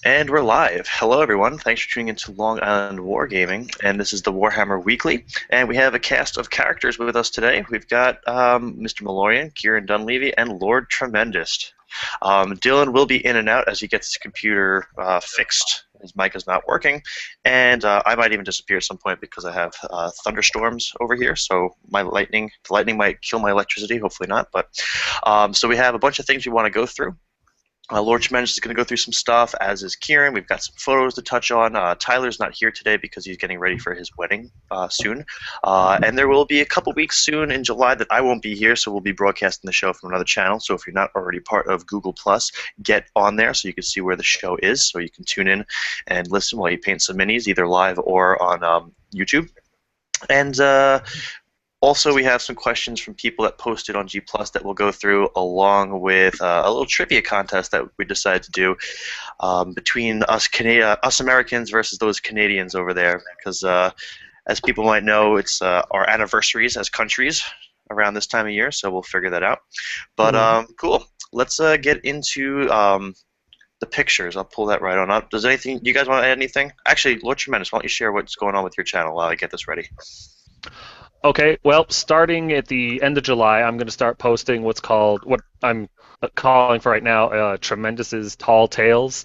And we're live. Hello, everyone. Thanks for tuning into Long Island Wargaming, and this is the Warhammer Weekly. And we have a cast of characters with us today. We've got Mr. Malorian, Kieran Dunleavy, and Lord Tremendous. Dylan will be in and out as he gets his computer fixed. His mic is not working, and I might even disappear at some point because I have thunderstorms over here. So the lightning might kill my electricity. Hopefully not. But so we have a bunch of things we want to go through. Lord Tremendous is going to go through some stuff, as is Kieran. We've got some photos to touch on. Tyler's not here today because he's getting ready for his wedding soon. And there will be a couple weeks soon in July that I won't be here, so we'll be broadcasting the show from another channel. So if you're not already part of Google+, get on there so you can see where the show is, so you can tune in and listen while you paint some minis, either live or on YouTube. And also, we have some questions from people that posted on G+ that we'll go through, along with a little trivia contest that we decided to do between us Americans versus those Canadians over there. Because, as people might know, it's our anniversaries as countries around this time of year, so we'll figure that out. But cool. Let's get into the pictures. I'll pull that right on up. Does anything? You guys want to add anything? Actually, Lord Tremendous, why don't you share what's going on with your channel while I get this ready? Okay, well, starting at the end of July, I'm going to start posting what I'm calling for right now Tremendous's Tall Tales.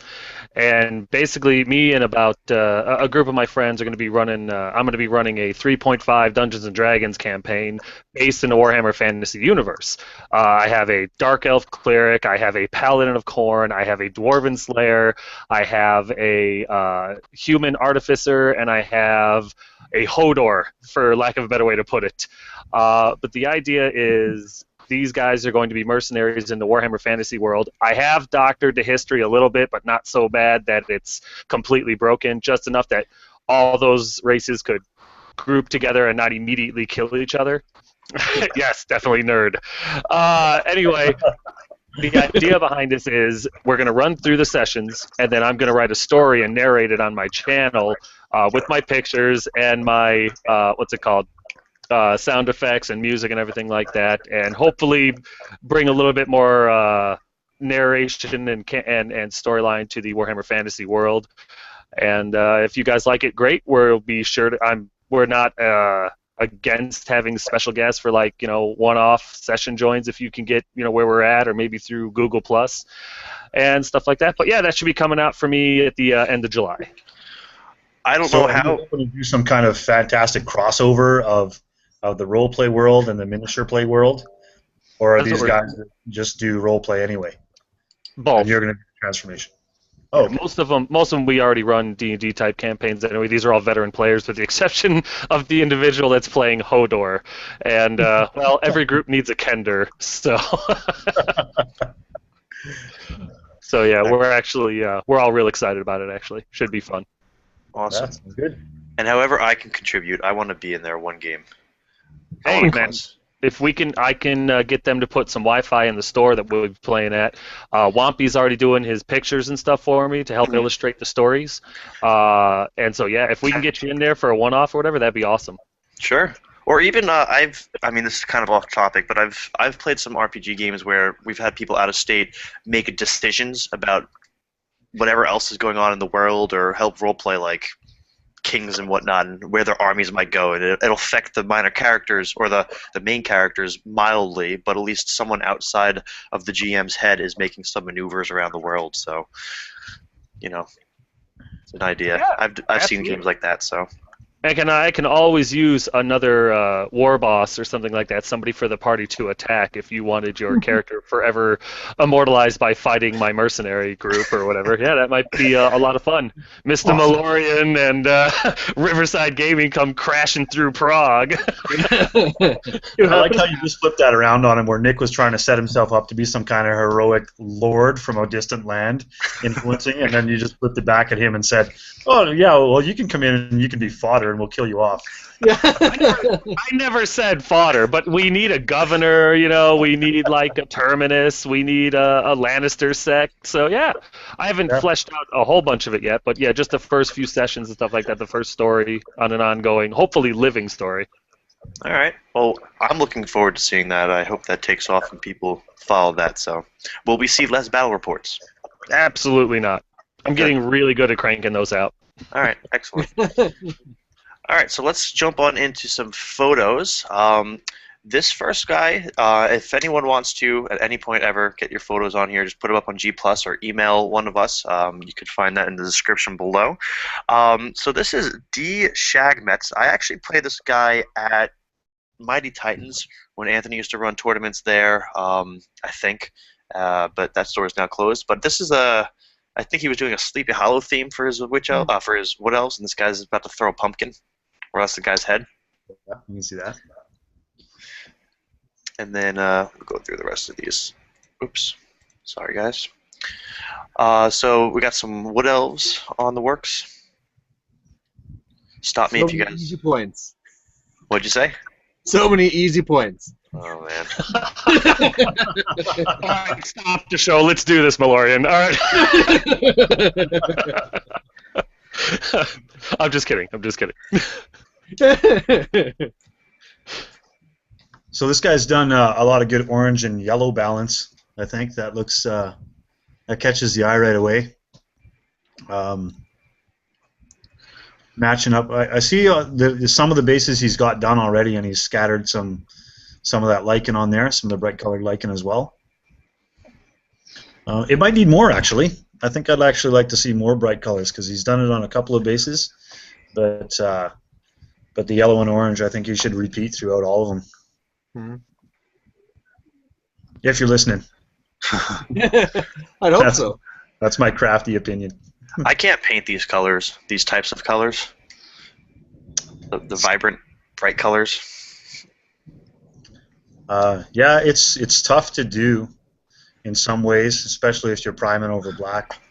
And basically, me and about a group of my friends are going to be running, I'm going to be running a 3.5 Dungeons & Dragons campaign based in the Warhammer Fantasy universe. I have a Dark Elf Cleric, I have a Paladin of Khorne, I have a Dwarven Slayer, I have a Human Artificer, and I have a Hodor, for lack of a better way to put it. But the idea is these guys are going to be mercenaries in the Warhammer Fantasy world. I have doctored the history a little bit, but not so bad that it's completely broken, just enough that all those races could group together and not immediately kill each other. Yes, definitely nerd. Anyway, the idea behind this is we're going to run through the sessions, and then I'm going to write a story and narrate it on my channel with my pictures and my, sound effects and music and everything like that, and hopefully bring a little bit more narration and storyline to the Warhammer Fantasy world. And if you guys like it, great. We'll be sure to. We're not against having special guests for one-off session joins if you can get where we're at, or maybe through Google+ and stuff like that. But yeah, that should be coming out for me at the end of July. I don't know how. Are you going to do some kind of fantastic crossover of the role play world and the miniature play world, or are these guys that just do role play anyway? Both. And you're going to do transformation. Oh, okay. Most of them we already run D&D type campaigns anyway. These are all veteran players, with the exception of the individual that's playing Hodor. And well, every group needs a Kender, so. So yeah, we're all real excited about it. Actually, should be fun. Awesome. That's good. And however I can contribute, I want to be in there one game. Hey, man. If we can, I can get them to put some Wi-Fi in the store that we'll be playing at. Wampy's already doing his pictures and stuff for me to help illustrate the stories. And so, yeah, if we can get you in there for a one-off or whatever, that'd be awesome. Sure. Or even I mean, this is kind of off topic, but I've played some RPG games where we've had people out of state make decisions about whatever else is going on in the world, or help roleplay like kings and whatnot, and where their armies might go, and it'll affect the minor characters or the main characters mildly, but at least someone outside of the GM's head is making some maneuvers around the world. So, it's an idea. Yeah, I've seen games like that. So. I can always use another war boss or something like that, somebody for the party to attack if you wanted your character forever immortalized by fighting my mercenary group or whatever. Yeah, that might be a lot of fun. Mr. Malorian and Riverside Gaming come crashing through Prague. I like how you just flipped that around on him, where Nick was trying to set himself up to be some kind of heroic lord from a distant land, influencing, and then you just flipped it back at him and said, "Oh yeah, well you can come in and you can be fodder, and we'll kill you off." I never said fodder, but we need a governor, we need like a terminus, we need a Lannister sect. So yeah, I haven't fleshed out a whole bunch of it yet, but yeah, just the first few sessions and stuff like that, the first story on an ongoing, hopefully living story. All right. Well, I'm looking forward to seeing that. I hope that takes off and people follow that. So, will we see less battle reports? Absolutely not. I'm getting really good at cranking those out. All right, excellent. All right, so let's jump on into some photos. This first guy, if anyone wants to, at any point ever, get your photos on here, just put them up on G+, or email one of us. You could find that in the description below. So this is D. Shagmetz. I actually played this guy at Mighty Titans when Anthony used to run tournaments there, I think. But that store is now closed. But this is I think he was doing a Sleepy Hollow theme for his for his Wood Elves, and this guy's about to throw a pumpkin across the guy's head. Yeah, you can see that. And then we'll go through the rest of these. Oops. Sorry, guys. So we got some Wood Elves on the works. Stop me if you guys... Easy points. What'd you say? So many easy points. Oh, man. All right, stop the show. Let's do this, Malorian. All right. I'm just kidding. I'm just kidding. So this guy's done a lot of good orange and yellow balance. I think that looks that catches the eye right away. Matching up, I see some of the bases he's got done already, and he's scattered some of that lichen on there, some of the bright colored lichen as well. It might need more, actually. I think I'd actually like to see more bright colors because he's done it on a couple of bases, but the yellow and orange, I think he should repeat throughout all of them. Mm-hmm. If you're listening. I'd hope so. That's my crafty opinion. I can't paint these colors, these types of colors. The vibrant, bright colors. Yeah, it's tough to do in some ways, especially if you're priming over black.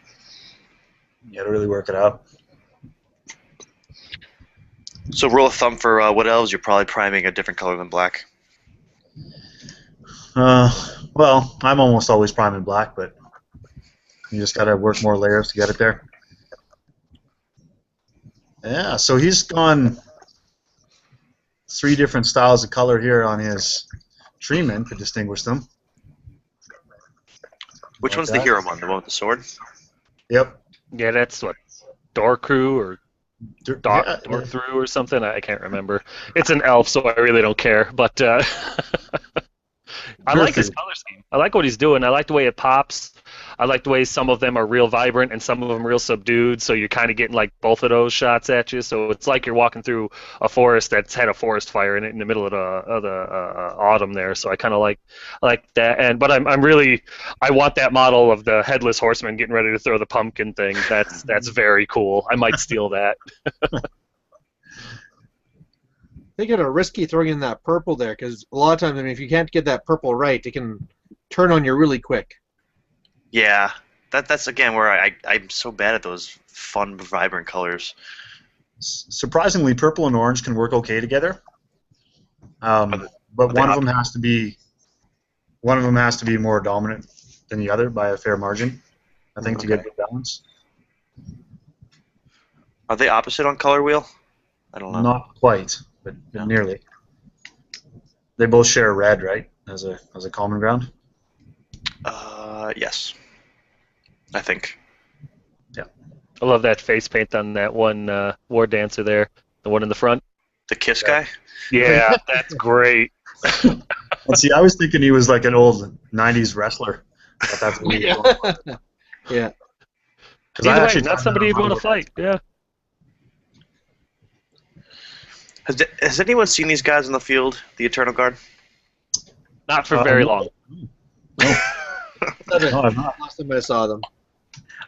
You got to really work it out. So rule of thumb for Wood Elves, you're probably priming a different color than black. Well, I'm almost always priming black, but you just got to work more layers to get it there. Yeah, so he's gone 3 different styles of color here on his treemen to distinguish them. Which one's the hero one? The one with the sword? Yep. Yeah, that's what, Dorkru or Yeah. Dorkthru or something. I can't remember. It's an elf, so I really don't care. But I like his color scheme. I like what he's doing. I like the way it pops. I like the way some of them are real vibrant and some of them real subdued, so you're kind of getting like both of those shots at you. So it's like you're walking through a forest that's had a forest fire in it in the middle of the autumn there. So I kind of like that. But I want that model of the headless horseman getting ready to throw the pumpkin thing. That's very cool. I might steal that. They get a risky throwing in that purple there, because a lot of times, I mean, if you can't get that purple right, it can turn on you really quick. Yeah, that's again where I'm so bad at those fun, vibrant colors. Surprisingly, purple and orange can work okay together, but one of them has to be more dominant than the other by a fair margin, I think, to get good balance. Are they opposite on color wheel? I don't know. Not quite, but nearly. They both share red, right, as a common ground. Yes. I think. Yeah. I love that face paint on that one war dancer there, the one in the front. The Kiss guy? Yeah, that's great. See, I was thinking he was like an old '90s wrestler. But that's what he was going for. Yeah. Either way, that's somebody you'd want to fight. Yeah. Has anyone seen these guys in the field, the Eternal Guard? Not for very long. No, I'm not. Last time I saw them.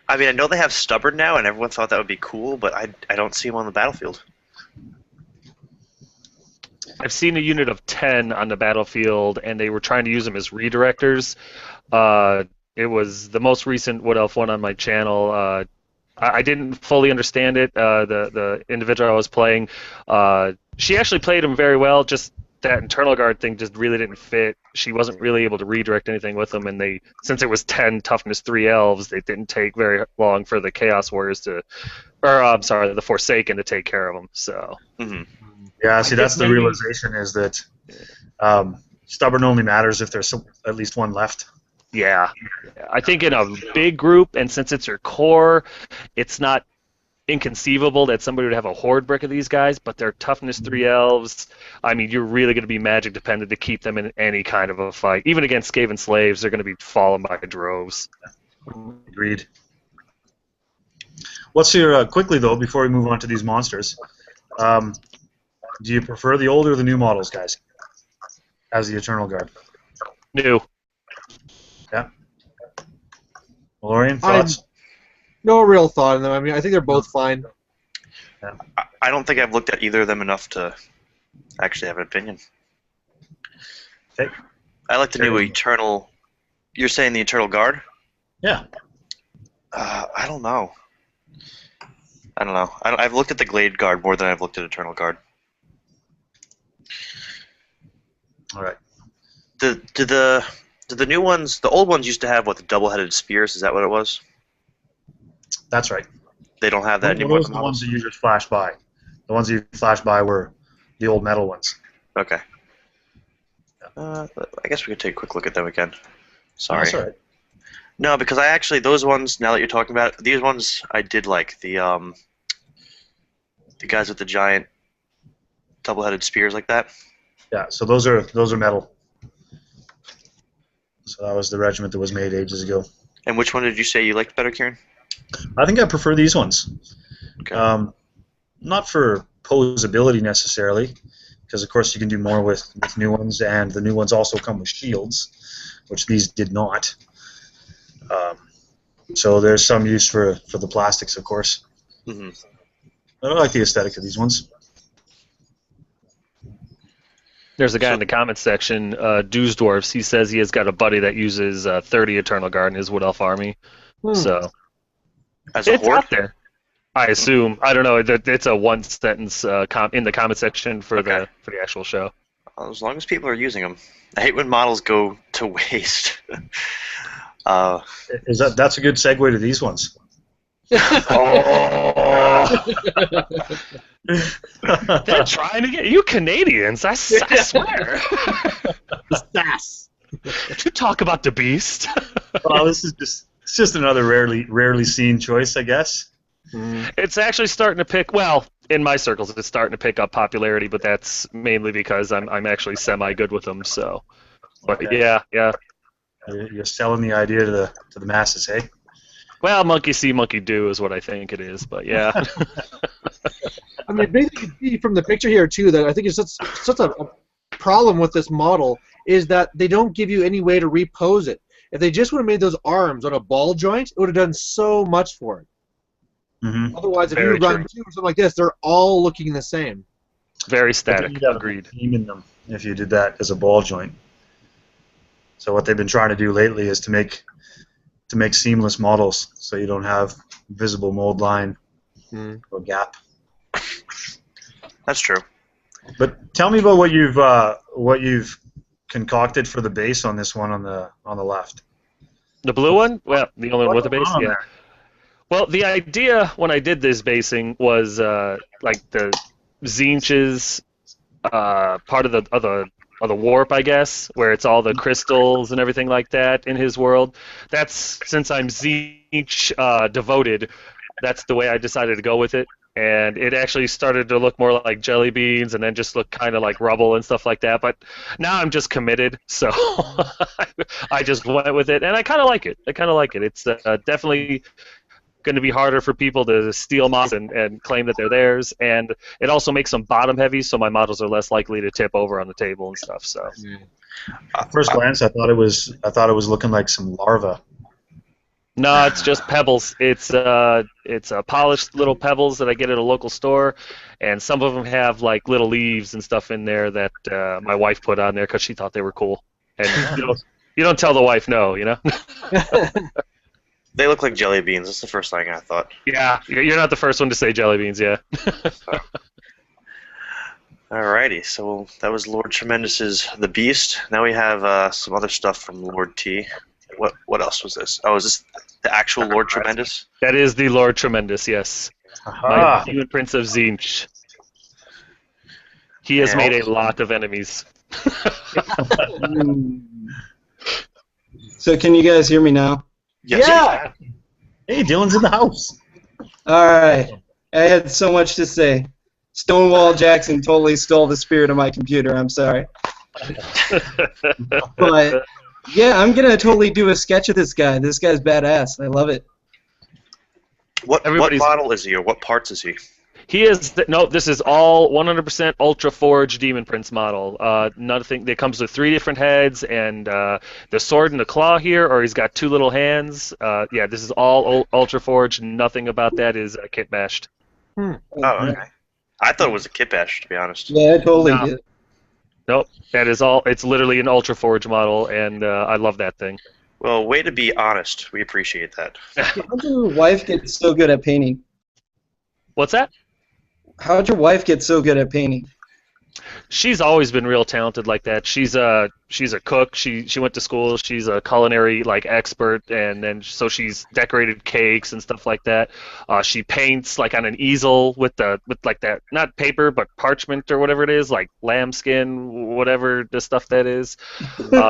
I mean, I know they have Stubborn now, and everyone thought that would be cool, but I don't see them on the battlefield. I've seen a unit of 10 on the battlefield, and they were trying to use them as redirectors. It was the most recent Wood Elf one on my channel. I didn't fully understand it. The individual I was playing, she actually played him very well, just that Eternal Guard thing just really didn't fit. She wasn't really able to redirect anything with them, and since it was 10 toughness 3 elves, it didn't take very long for the Chaos Warriors the Forsaken to take care of them. So. Mm-hmm. Yeah, see, that's the realization is that Stubborn only matters if there's at least one left. Yeah. I think in a big group, and since it's your core, it's not inconceivable that somebody would have a horde brick of these guys, but they're toughness 3 elves. I mean, you're really going to be magic dependent to keep them in any kind of a fight. Even against Skaven slaves, they're going to be fallen by droves. Agreed. What's your quickly though before we move on to these monsters? Do you prefer the old or the new models, guys, as the Eternal Guard? New. Yeah. Valorian, thoughts? No real thought in them. I mean, I think they're both fine. Yeah. I don't think I've looked at either of them enough to actually have an opinion. Okay. I like the new Eternal. You're saying the Eternal Guard? Yeah. I don't know. I've looked at the Glade Guard more than I've looked at Eternal Guard. All right. Do the new ones, the old ones used to have what, the double-headed spears? Is that what it was? That's right. They don't have that anymore. Those are the ones that you just flash by. The ones you flash by were the old metal ones. Okay. I guess we could take a quick look at them again. Sorry. That's all right. No, because I actually, those ones, now that you're talking about it, these ones I did like. The guys with the giant double-headed spears like that. Yeah, so those are metal. So that was the regiment that was made ages ago. And which one did you say you liked better, Kieran? I think I prefer these ones. Okay. Not for posability necessarily, because of course you can do more with new ones, and the new ones also come with shields, which these did not. So there's some use for the plastics, of course. Mm-hmm. I like the aesthetic of these ones. There's a guy in the comments section, Dewsdwarfs. He says he has got a buddy that uses 30 Eternal Guard in his Wood Elf army. So As a it's horde? out there. I assume. I don't know. It's a one sentence in the comment section for the actual show. As long as people are using them. I hate when models go to waste. That's a good segue to these ones. They're trying to get you Canadians. I swear. Sass. To talk about the beast. Well, it's just another rarely seen choice, I guess. It's actually starting to pick. Well, in my circles, it's starting to pick up popularity, but that's mainly because I'm actually semi good with them. So, but Okay. yeah. You're selling the idea to the masses, hey? Well, monkey see, monkey do is what I think it is, but yeah. I mean, basically, you can see from the picture here too that I think it's such a problem with this model is that they don't give you any way to repose it. If they just would have made those arms on a ball joint, it would have done so much for it. Mm-hmm. Otherwise, if Very you run true. two or something like this, they're all looking the same. Very static. You'd have Agreed. a theme in them if you did that as a ball joint. So what they've been trying to do lately is to make seamless models, so you don't have visible mold line or gap. That's true. But tell me about what you've concocted for the base on this one on the left. The blue one? Well, the only one with the base? What's on Yeah. there? Well, the idea when I did this basing was like the Zinch's part of the warp, I guess, where it's all the crystals and everything like that in his world. That's, since I'm Zinch devoted, that's the way I decided to go with it. And it actually started to look more like jelly beans and then just look kind of like rubble and stuff like that. But now I'm just committed, so I just went with it, and I kind of like it. It's definitely going to be harder for people to steal models and claim that they're theirs, and it also makes them bottom heavy, so my models are less likely to tip over on the table and stuff. So, At first glance, I thought it was looking like some larva. no, it's just pebbles. It's polished little pebbles that I get at a local store, and some of them have like little leaves and stuff in there that my wife put on there because she thought they were cool. And you don't tell the wife no, you know. They look like jelly beans. That's the first thing I thought. Yeah, you're not the first one to say jelly beans, yeah. Alrighty, so that was Lord Tremendous's The Beast. Now we have some other stuff from Lord T. What else was this? Oh, is this the actual Lord Tremendous? That is the Lord Tremendous, yes. My human Prince of Zinch. He has made a lot of enemies. So can you guys hear me now? Yes. Yeah. Hey, Dylan's in the house. All right. I had so much to say. Stonewall Jackson totally stole the spirit of my computer. I'm sorry. But yeah, I'm gonna totally do a sketch of this guy. This guy's badass. I love it. What Everybody's- model is he, or what parts is he? He is no. This is all 100% Ultra Forge Demon Prince model. Nothing. It comes with 3 different heads and the sword and the claw here, or he's got 2 little hands. Yeah, this is all Ultra Forge. Nothing about that is kit bashed. Oh, okay. I thought it was a kit bash, to be honest. Yeah, I totally No. did. Nope. That is all. It's literally an Ultra Forge model, and I love that thing. Well, way to be honest. We appreciate that. How'd your wife get so good at painting? What's that? How'd your wife get so good at painting? She's always been real talented like that. She's a cook. She went to school. She's a culinary expert, and then so she's decorated cakes and stuff like that. She paints on an easel with that, not paper but parchment or whatever it is, like lambskin, whatever the stuff that is.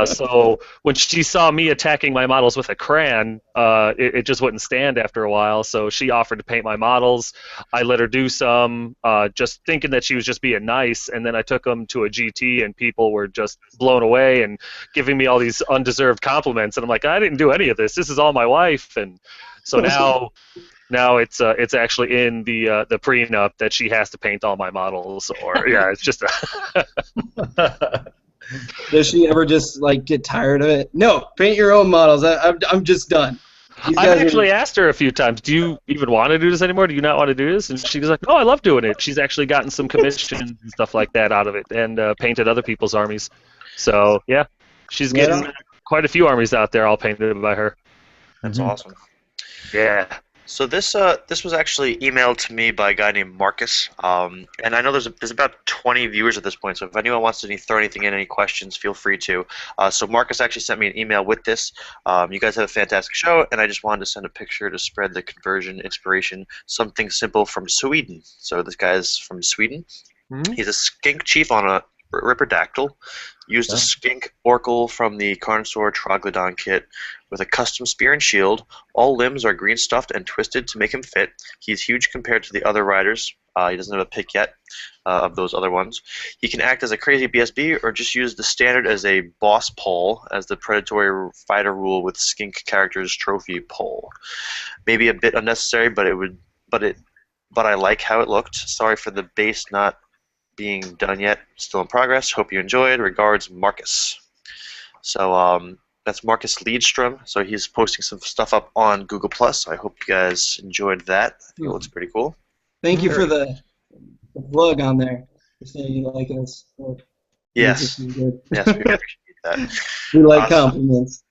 So when she saw me attacking my models with a crayon, it just wouldn't stand after a while. So she offered to paint my models. I let her do some, just thinking that she was just being nice, and then I took them to a GT, and people were just blown away and giving me all these undeserved compliments. And I'm like, I didn't do any of this. This is all my wife. And so now it's actually in the prenup that she has to paint all my models. Or yeah, it's just Does she ever just get tired of it? No, paint your own models. I'm just done. I've actually asked her a few times, do you even want to do this anymore? Do you not want to do this? And she's like, oh, I love doing it. She's actually gotten some commissions and stuff like that out of it, and painted other people's armies. So, yeah, she's getting quite a few armies out there all painted by her. That's awesome. Yeah. So this was actually emailed to me by a guy named Marcus, and I know there's about 20 viewers at this point. So if anyone wants to throw anything in, any questions, feel free to. So Marcus actually sent me an email with this. You guys have a fantastic show, and I just wanted to send a picture to spread the conversion inspiration. Something simple from Sweden. So this guy's from Sweden. Mm-hmm. He's a skink chief on a Ripperdactyl. Used a skink oracle from the Carnosaur Troglodon kit with a custom spear and shield. All limbs are green stuffed and twisted to make him fit. He's huge compared to the other riders. He doesn't have a pick yet of those other ones. He can act as a crazy BSB or just use the standard as a boss pole as the predatory fighter rule with skink characters trophy pole. Maybe a bit unnecessary, but I like how it looked. Sorry for the base not being done yet. Still in progress. Hope you enjoyed. Regards, Marcus. So that's Marcus Liedstrom. So he's posting some stuff up on Google+. I hope you guys enjoyed that. I think it looks pretty cool. Thank you for the plug on there. Saying you like us. Yes. Yes, we appreciate that. We like compliments.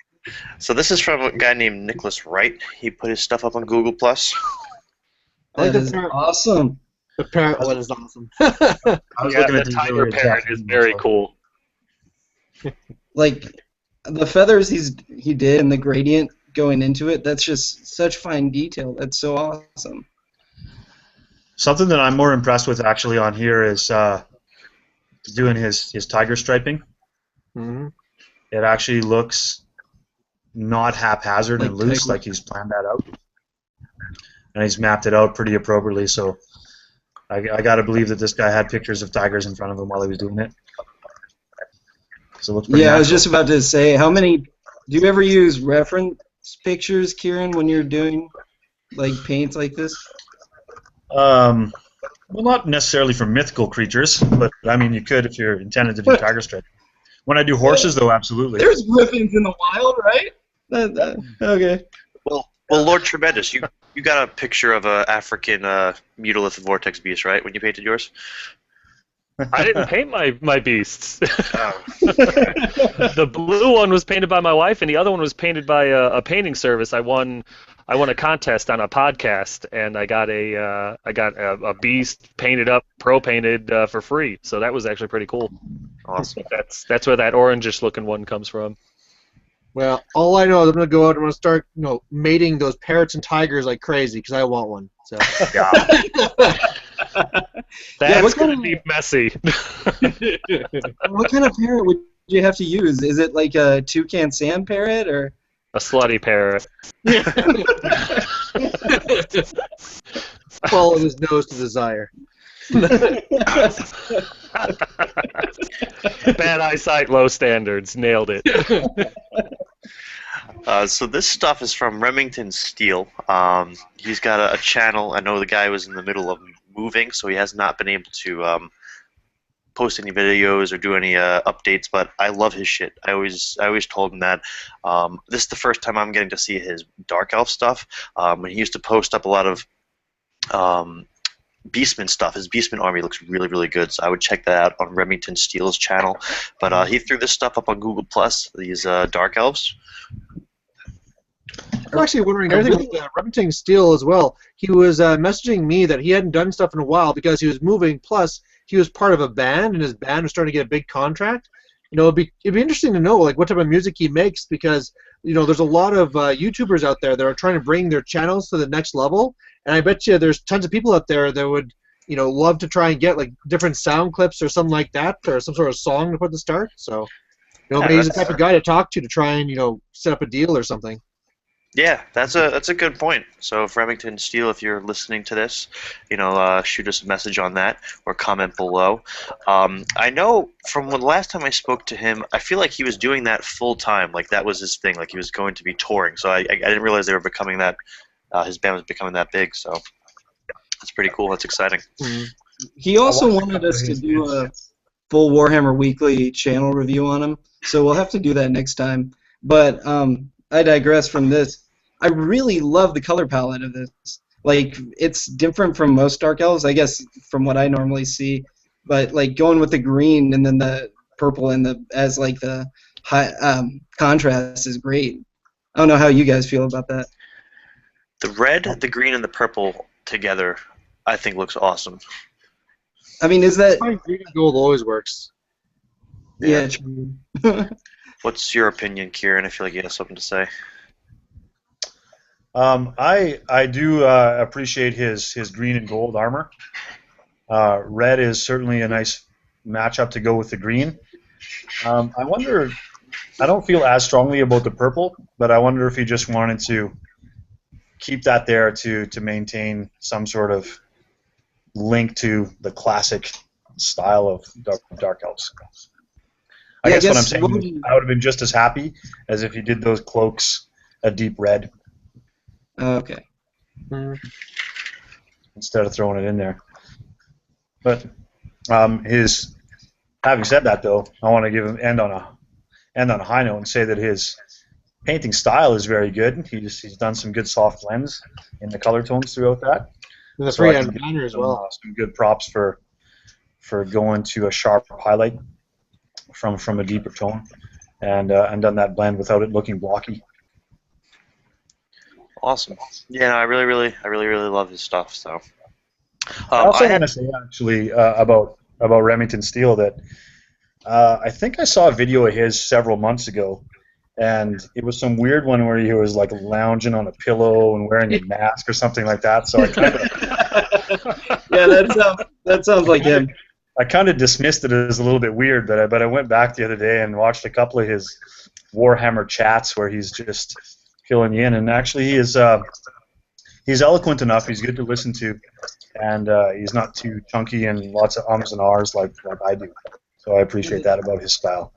So this is from a guy named Nicholas Wright. He put his stuff up on Google+. That is awesome. The parrot one is awesome. The tiger parrot is very cool. The feathers he did and the gradient going into it, that's just such fine detail. That's so awesome. Something that I'm more impressed with actually on here is doing his tiger striping. Mm-hmm. It actually looks not haphazard and loose, like he's planned that out. And he's mapped it out pretty appropriately, so I got to believe that this guy had pictures of tigers in front of him while he was doing it. So it looks pretty natural. I was just about to say, do you ever use reference pictures, Kieran, when you're doing paints like this? Well, not necessarily for mythical creatures, but I mean you could if you're intended to do tiger striping. When I do horses, though, absolutely. There's griffins in the wild, right? Okay. Well, Lord Tremendous, you got a picture of a African Mutalith Vortex beast, right? When you painted yours. I didn't paint my beasts. The blue one was painted by my wife, and the other one was painted by a painting service. I won a contest on a podcast, and I got a beast painted up, pro painted for free. So that was actually pretty cool. Awesome. That's where that orangish looking one comes from. Well, all I know is I'm gonna go out and I'm gonna start, mating those parrots and tigers like crazy because I want one. So. That's going to be messy. What kind of parrot would you have to use? Is it like a toucan sand parrot or? A slutty parrot. Yeah. Following his nose to desire. Bad eyesight, low standards. Nailed it. So this stuff is from Remington Steele. He's got a channel. I know the guy was in the middle of moving, so he has not been able to post any videos or do any updates. But I love his shit. I always told him that. This is the first time I'm getting to see his Dark Elf stuff. He used to post up a lot of Beastmen stuff. His Beastmen army looks really, really good, so I would check that out on Remington Steele's channel. But he threw this stuff up on Google Plus. These Dark Elves. I'm actually wondering everything with Remington Steele as well. He was messaging me that he hadn't done stuff in a while because he was moving. Plus, he was part of a band, and his band was starting to get a big contract. You know, it'd be interesting to know like what type of music he makes because you know there's a lot of YouTubers out there that are trying to bring their channels to the next level, and I bet you there's tons of people out there that would love to try and get like different sound clips or something like that, or some sort of song to put at the start. So maybe he's the type of guy to talk to try and set up a deal or something. Yeah, that's a good point. So if Remington Steele, if you're listening to this, shoot us a message on that or comment below. I know from the last time I spoke to him, I feel like he was doing that full time. Like that was his thing. Like he was going to be touring. So I didn't realize they were becoming that. His band was becoming that big. So that's pretty cool. That's exciting. Mm-hmm. He also wanted us to do a full Warhammer Weekly channel review on him. So we'll have to do that next time. But I digress from this. I really love the color palette of this. Like, it's different from most Dark Elves, I guess, from what I normally see. But like going with the green and then the purple and the high contrast is great. I don't know how you guys feel about that. The red, the green, and the purple together, I think looks awesome. I mean, is that green and gold always works? Yeah. True. What's your opinion, Kieran? I feel like you have something to say. I do appreciate his green and gold armor. Red is certainly a nice matchup to go with the green. I wonder. I don't feel as strongly about the purple, but I wonder if he just wanted to keep that there to maintain some sort of link to the classic style of Dark Elves. I guess what I'm saying is I would have been just as happy as if he did those cloaks a deep red. Okay. Instead of throwing it in there. But having said that though, I want to give him end on a high note and say that his painting style is very good. He's done some good soft blends in the color tones throughout that. And the freehand banner as well. Some good props for going to a sharp highlight from a deeper tone, and done that blend without it looking blocky. Awesome. Yeah, no, I really love his stuff. So. I also want to say actually about Remington Steele that I think I saw a video of his several months ago, and it was some weird one where he was like lounging on a pillow and wearing a mask or something like that. So I kind of that sounds like him. I kind of dismissed it as a little bit weird, but I went back the other day and watched a couple of his Warhammer chats where he's just filling you in, and actually he's eloquent enough. He's good to listen to, and he's not too chunky and lots of ums and ahs like I do. So I appreciate that about his style.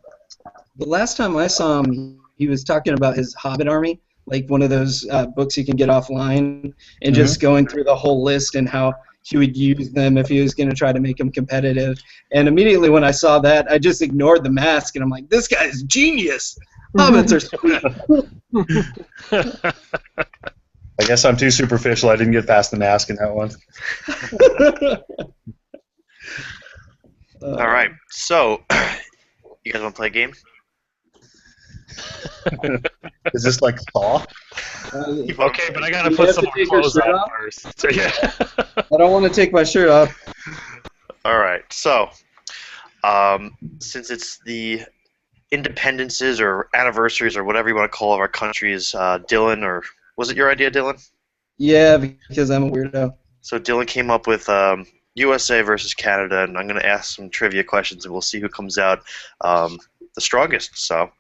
The last time I saw him, he was talking about his Hobbit army, like one of those books you can get offline, and just going through the whole list and how he would use them if he was going to try to make them competitive. And immediately when I saw that, I just ignored the mask, and I'm like, this guy's genius. Hobbits are sweet. I guess I'm too superficial. I didn't get past the mask in that one. All right. So, you guys want to play a game? Is this like Saw? Okay, but I gotta put some more clothes on first. So, yeah. I don't want to take my shirt off. All right. So, since it's the independences or anniversaries or whatever you want to call our countries, Dylan, or was it your idea, Dylan? Yeah, because I'm a weirdo. So Dylan came up with USA versus Canada, and I'm going to ask some trivia questions, and we'll see who comes out the strongest. So,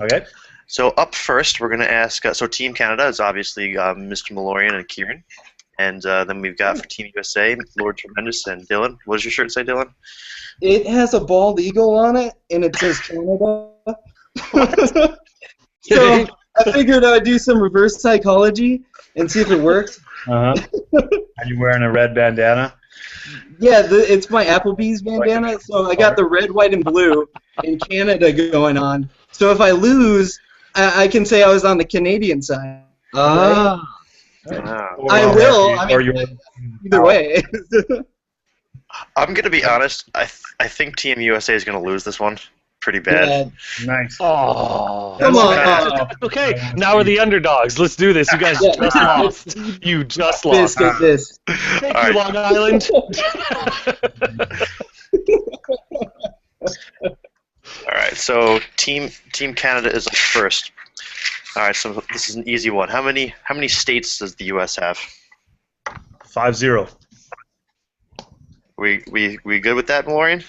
okay. So up first, we're going to ask. So Team Canada is obviously Mr. Malorian and Kieran, and then we've got for Team USA, Lord Tremendous and Dylan. What does your shirt say, Dylan? It has a bald eagle on it, and it says Canada. So I figured I'd do some reverse psychology and see if it works. Are you wearing a red bandana? Yeah, it's my Applebee's bandana, so I got the red, white, and blue in Canada going on. So if I lose, I can say I was on the Canadian side. Right? I will. I mean, either way. I'm going to be honest. I think Team USA is going to lose this one pretty bad. Yeah. Nice. Oh, come on. Okay, now we're the underdogs. Let's do this. You guys just lost. You just lost. Get this. Thank you, Long Island. All right, so Team Canada is up first. All right, so this is an easy one. How many states does the U.S. have? 5-0. We good with that, Maureen?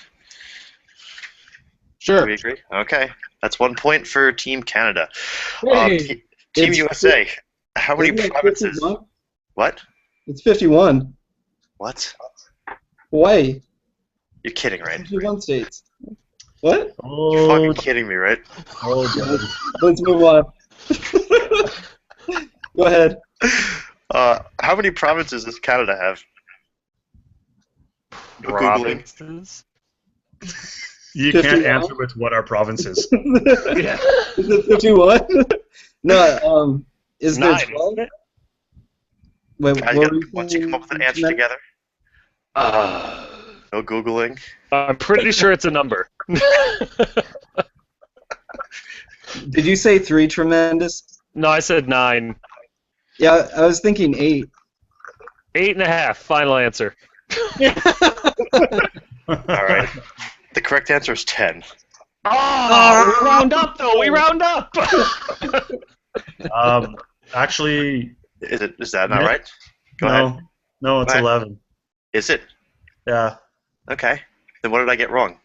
Sure. Do we agree? Okay, that's 1 point for Team Canada. Hey, Team USA. How many provinces? 51? What? It's 51. What? Hawaii. You're kidding, right? 51 states. What? You're fucking kidding me, right? Oh, God. Let's move on. Go ahead. How many provinces does Canada have? Provinces? You 51? can't answer with what our province is. Yeah. Is it 51? No, is there 9. 12? Isn't it? Wait, Guys, what were once you come up with an saying, answer Matt? together, no Googling. I'm pretty sure it's a number. Did you say 3, Tremendous? No, I said 9. Yeah, I was thinking 8. 8.5. Final answer. All right. The correct answer is 10. Oh, we round up though. We round up. Actually, Is that not right? Go no. ahead. No, it's Go ahead. 11. Is it? Yeah. Okay. Then what did I get wrong?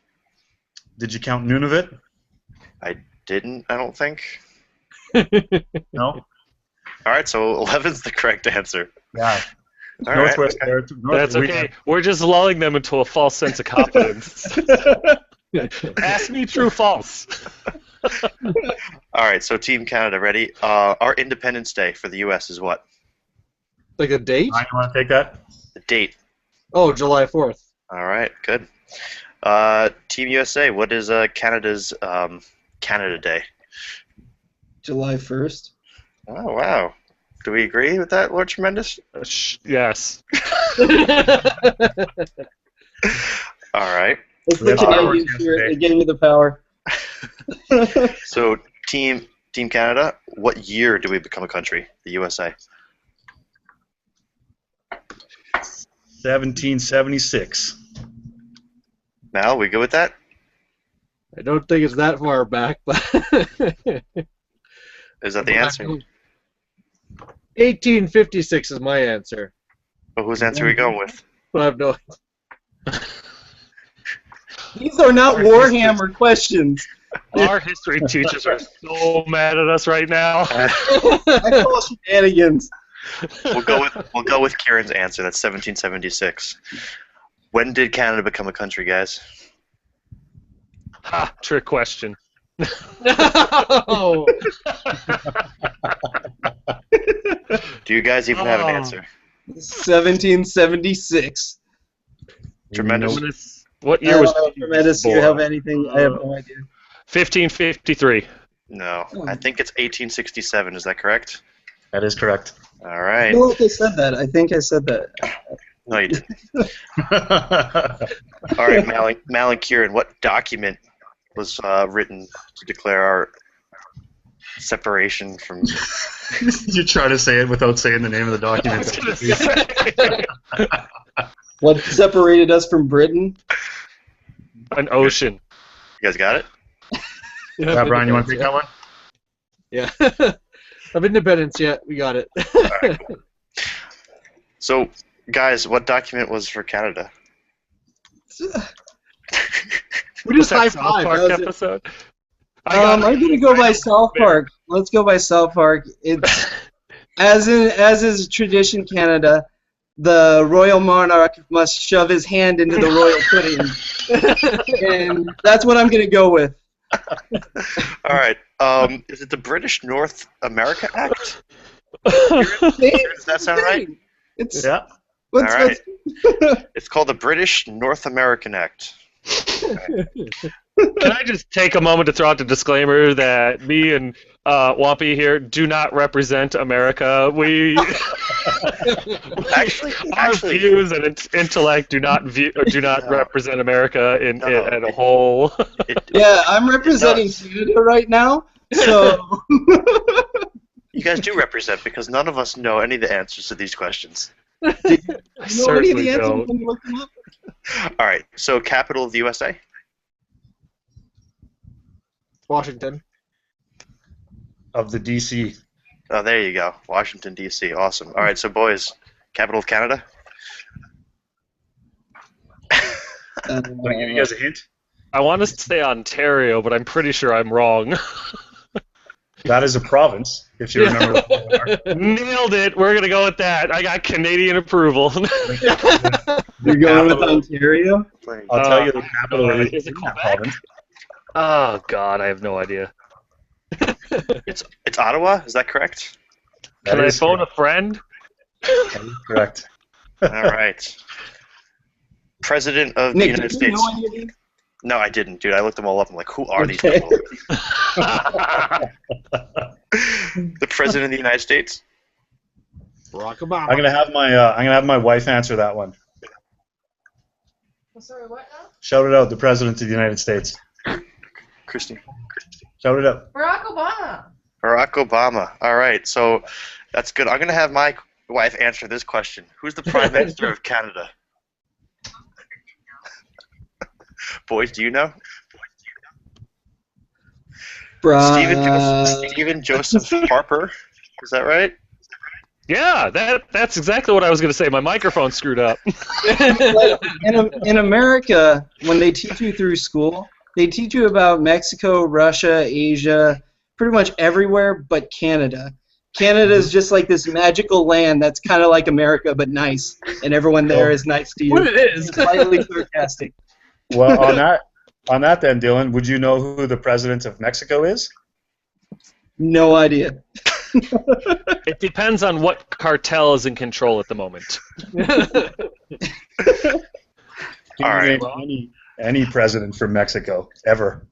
Did you count Nunavut? I didn't, I don't think. No. All right, so 11's the correct answer. Yeah. All right. Northwest. That's okay. We're just lulling them into a false sense of confidence. Ask me true, false. All right, so Team Canada, ready? Our Independence Day for the U.S. is what? like a date? You want to take that? The date. Oh, July 4th. All right, good. Team USA, what is Canada's Canada Day? July 1st. Oh, wow. Do we agree with that, Lord Tremendous? Yes. All right. It's the Canadian spirit. They gave me the power. So, Team Canada, what year do we become a country, the USA? 1776. Mal, we good with that? I don't think it's that far back, but Is that the answer? 1856 is my answer. Well, whose answer are we going with? But I have no. These are not Warhammer questions. Our history teachers are so mad at us right now. I call shenanigans. We'll go with Kieran's answer. That's 1776. When did Canada become a country, guys? Ha! Trick question. No. Do you guys even have an answer? 1776. Tremendous. What year was Tremendous? Do you have anything? I have no idea. 1553. No, I think it's 1867. Is that correct? That is correct. All I right. know if I said that. I think I said that. No, you didn't. All right, Mal and Kieran, what document was written to declare our separation from... You try to say it without saying the name of the document. What separated us from Britain? An ocean. You guys got it? Yeah, Brian, you want to take that one? Yeah. Of independence, yeah, we got it. All right, cool. So, guys, what document was for Canada? We just high South five. Park episode. I'm gonna go by South Park. Let's go by South Park. It's as is tradition, Canada. The royal monarch must shove his hand into the royal pudding, and that's what I'm gonna go with. All right. Is it the British North America Act? Does that sound right? It's Yeah. All right. It's called the British North American Act. Okay. Can I just take a moment to throw out the disclaimer that me and Wampy here do not represent America. We our views and intellect do not represent America in a whole. Yeah, I'm representing Canada right now, so. You guys do represent because none of us know any of the answers to these questions. I certainly don't. All right. So, capital of the USA. Washington. Of the DC. Oh, there you go. Washington, D.C. Awesome. All right, so boys, capital of Canada? Want to give you guys a hint? I want to say Ontario, but I'm pretty sure I'm wrong. That is a province, if you remember what they are. Nailed it. We're going to go with that. I got Canadian approval. You're going with Ontario? I'll tell you the capital is it that Quebec? province. Oh, God, I have no idea. It's Ottawa, is that correct? Can I phone a friend? That is correct. All right. President of the Nick, United did you States. know any of these? No, I didn't, dude. I looked them all up. I'm like, who are these people? The President of the United States? Barack Obama. I'm gonna have my wife answer that one. Sorry, what now? Shout it out, the President of the United States. Christine. Shout it out. Barack Obama. Barack Obama. All right, so that's good. I'm going to have my wife answer this question. Who's the Prime Minister of Canada? Boys, do you know? Stephen Joseph Harper. Is that right? Yeah, that's exactly what I was going to say. My microphone screwed up. In America, when they teach you through school, they teach you about Mexico, Russia, Asia, pretty much everywhere but Canada. Canada is just like this magical land that's kind of like America but nice, and everyone there is nice to you. What it is. Slightly sarcastic. Well, on that then, Dylan, would you know who the President of Mexico is? No idea. It depends on what cartel is in control at the moment. All right. Any president from Mexico ever.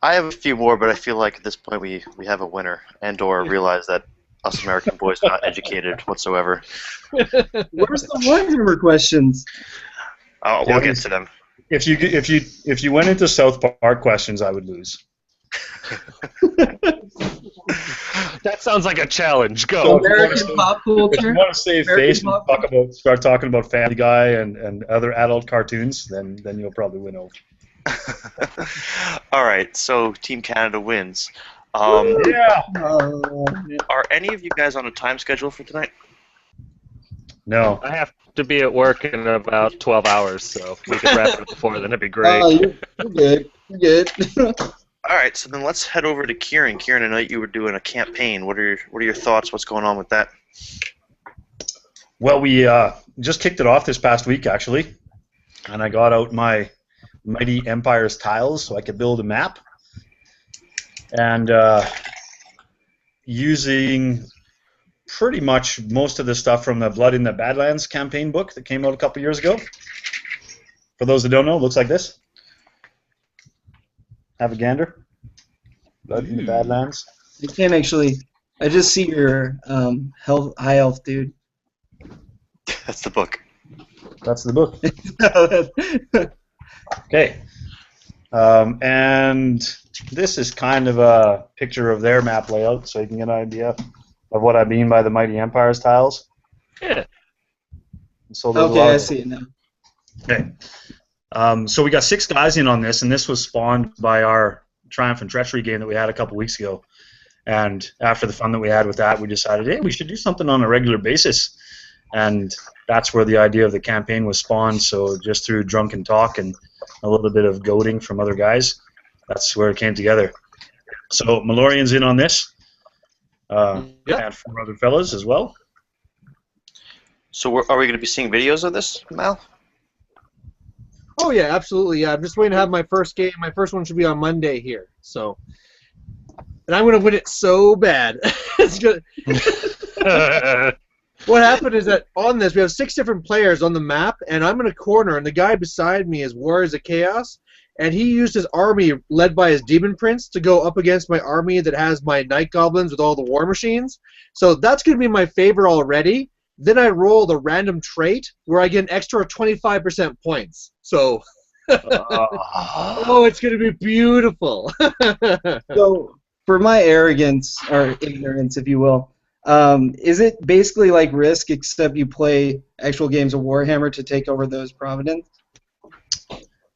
I have a few more, but I feel like at this point we have a winner, and/or realize that us American boys are not educated whatsoever. Where's the Warhammer questions? We'll get to them. If you went into South Park questions, I would lose. That sounds like a challenge. Go. So American pop culture. If you want to save face American and start talking about Family Guy and other adult cartoons, then you'll probably win over. All right, so Team Canada wins. Yeah. Are any of you guys on a time schedule for tonight? No. I have to be at work in about 12 hours, so if we could wrap it up before, then that'd be great. You're good. You're good. All right, so then let's head over to Kieran. Kieran, I know you were doing a campaign. What are your thoughts? What's going on with that? Well, we just kicked it off this past week, actually, and I got out my Mighty Empires tiles so I could build a map. And using pretty much most of the stuff from the Blood in the Badlands campaign book that came out a couple years ago. For those that don't know, it looks like this. Have a gander. Blood in the Badlands. I can't actually. I just see your high elf dude. That's the book. That's the book. Okay. And this is kind of a picture of their map layout, so you can get an idea of what I mean by the Mighty Empires tiles. Yeah. So Okay, I see it now. Okay. So we got 6 guys in on this, and this was spawned by our Triumph and Treachery game that we had a couple weeks ago. And after the fun that we had with that, we decided, hey, we should do something on a regular basis. And that's where the idea of the campaign was spawned. So just through drunken talk and a little bit of goading from other guys, That's where it came together. So Malorian's in on this, and 4 other fellas as well. So are we going to be seeing videos of this, Mal? Oh yeah, absolutely. Yeah, I'm just waiting to have my first game. My first one should be on Monday here. So, and I'm going to win it so bad. It's good. What happened is that on this we have 6 different players on the map, and I'm in a corner, and the guy beside me is Warriors of Chaos, and he used his army led by his Demon Prince to go up against my army that has my Night Goblins with all the war machines. So that's going to be my favor already. Then I roll the random trait where I get an extra 25% points. So, oh, it's going to be beautiful. So, for my arrogance, or ignorance, if you will, is it basically like Risk, except you play actual games of Warhammer to take over those Providence?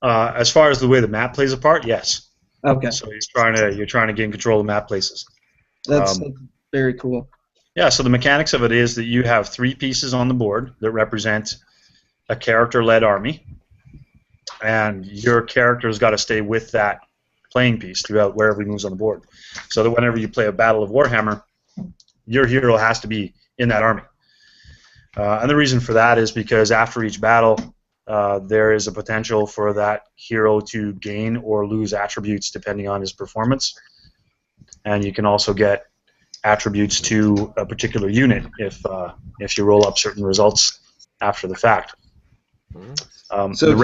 As far as the way the map plays a part, yes. Okay. So you're trying to gain control of map places. That's very cool. Yeah, so the mechanics of it is that you have 3 pieces on the board that represent a character-led army, and your character's got to stay with that playing piece throughout wherever he moves on the board. So that whenever you play a Battle of Warhammer, your hero has to be in that army. And the reason for that is because after each battle, there is a potential for that hero to gain or lose attributes depending on his performance. And you can also get attributes to a particular unit if you roll up certain results after the fact. So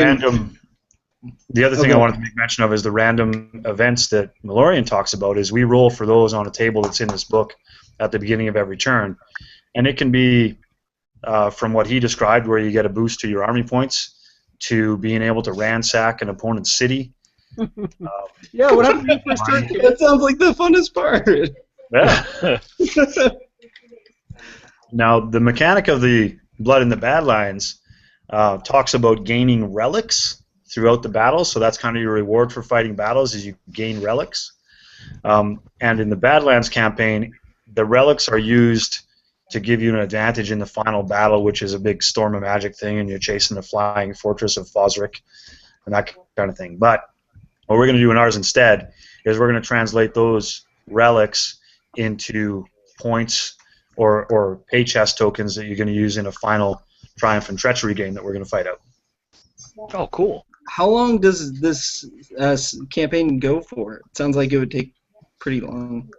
the other thing I wanted to make mention of is the random events that Malorian talks about. Is we roll for those on a table that's in this book at the beginning of every turn, and it can be from what he described, where you get a boost to your army points, to being able to ransack an opponent's city. Yeah, what happened to you first turn? That sounds like the funnest part. Yeah. Now, the mechanic of the Blood in the Badlands talks about gaining relics throughout the battle, so that's kind of your reward for fighting battles, is you gain relics. And in the Badlands campaign, the relics are used to give you an advantage in the final battle, which is a big storm of magic thing, and you're chasing the flying fortress of Fosric and that kind of thing. But what we're going to do in ours instead is we're going to translate those relics into points or pay chest tokens that you're going to use in a final Triumph and Treachery game that we're going to fight out. Oh, cool. How long does this campaign go for? It sounds like it would take pretty long.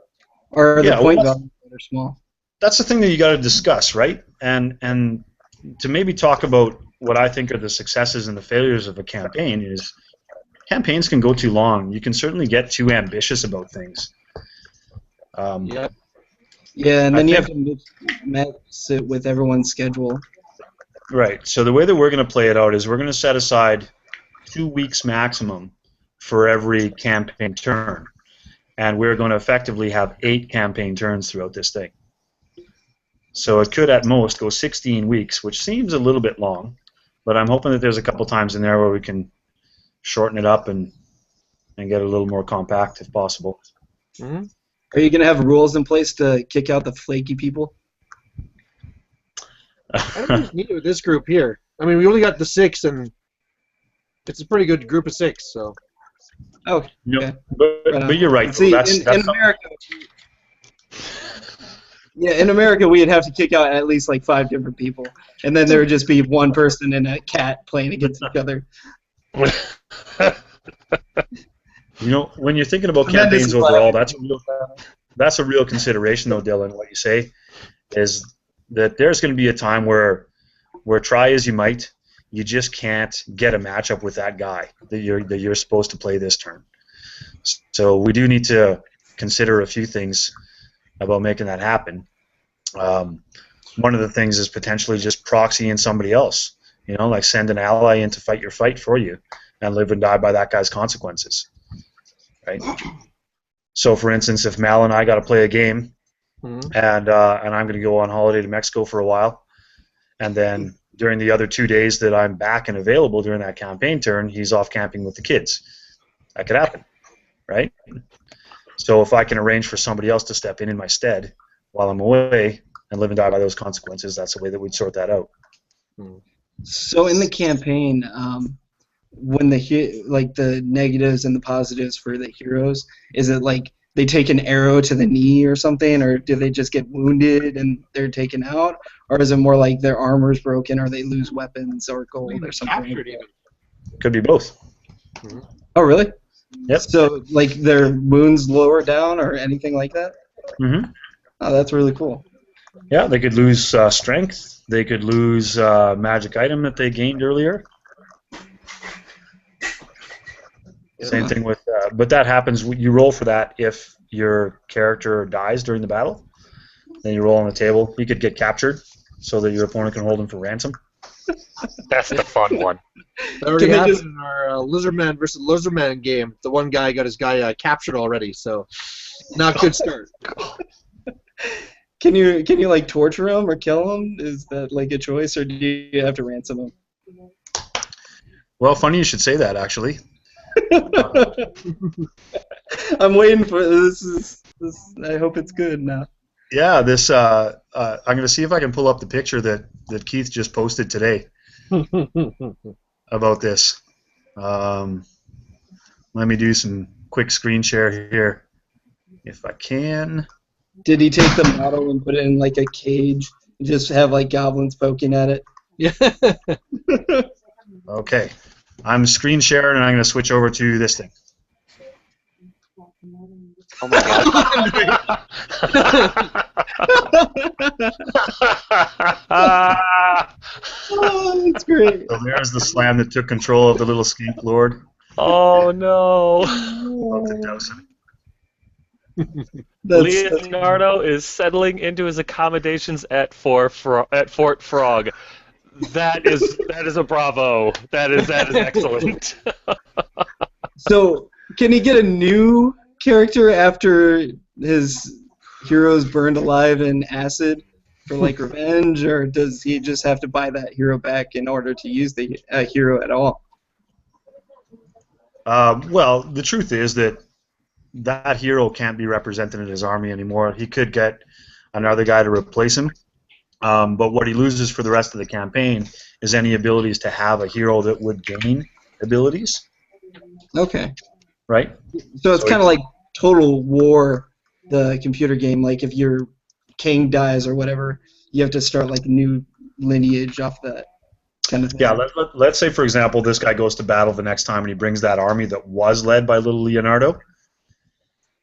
Or are the point values that are small? That's the thing that you got to discuss, right? And to maybe talk about what I think are the successes and the failures of a campaign is campaigns can go too long. You can certainly get too ambitious about things. Yeah, and then you have to mix it with everyone's schedule. Right. So the way that we're going to play it out is we're going to set aside 2 weeks maximum for every campaign turn. And we're going to effectively have 8 campaign turns throughout this thing. So it could at most go 16 weeks, which seems a little bit long, but I'm hoping that there's a couple times in there where we can shorten it up and get a little more compact if possible. Mm-hmm. Are you going to have rules in place to kick out the flaky people? I don't just need it with this group here. I mean, we only got the 6, and it's a pretty good group of 6, so. Oh, okay. No, but you're right. See, that's in America, in America, we'd have to kick out at least like 5 different people, and then there would just be one person and a cat playing against each other. You know, when you're thinking about campaigns overall, that's a real consideration, though, Dylan. What you say is that there's going to be a time where try as you might, you just can't get a matchup with that guy that you're supposed to play this turn. So we do need to consider a few things about making that happen. One of the things is potentially just proxying somebody else. You know, like send an ally in to fight your fight for you and live and die by that guy's consequences. Right? So, for instance, if Mal and I got to play a game, and I'm going to go on holiday to Mexico for a while, and then during the other 2 days that I'm back and available during that campaign turn, he's off camping with the kids. That could happen, right? So if I can arrange for somebody else to step in my stead while I'm away and live and die by those consequences, that's the way that we'd sort that out. So in the campaign, when like the negatives and the positives for the heroes? Is it like they take an arrow to the knee or something, or do they just get wounded and they're taken out, or is it more like their armor's broken or they lose weapons or gold or something? Captured even. Could be both. Oh, really? Yep. So like their wounds lower down or anything like that? Mm-hmm. Oh, that's really cool. Yeah, they could lose strength. They could lose magic item that they gained earlier. Same thing with, but that happens. You roll for that if your character dies during the battle. Then you roll on the table. He could get captured, so that your opponent can hold him for ransom. That's the fun one. That already happened in our Lizardman versus Lizardman game. The one guy got his guy captured already, so not good start. Can you like torture him or kill him? Is that like a choice, or do you have to ransom him? Well, funny you should say that, actually. I'm waiting for this. I hope it's good now. Yeah, this. I'm going to see if I can pull up the picture that Keith just posted today about this. Let me do some quick screen share here, if I can. Did he take the model and put it in like a cage and just have like goblins poking at it? Yeah. Okay. I'm screen sharing and I'm going to switch over to this thing. Oh my god. Oh, that's great. So there's the slam that took control of the little skink lord. Oh no. About to douse him. Leonardo is settling into his accommodations at Fort Frog. That is a bravo. That is excellent. So, can he get a new character after his hero's burned alive in acid for like revenge, or does he just have to buy that hero back in order to use the hero at all? Well, the truth is that hero can't be represented in his army anymore. He could get another guy to replace him, but what he loses for the rest of the campaign is any abilities to have a hero that would gain abilities. Okay. Right? So it's kind of like Total War, the computer game. Like if your king dies or whatever, you have to start like a new lineage off that kind of thing. Yeah, let's say, for example, this guy goes to battle the next time and he brings that army that was led by little Leonardo,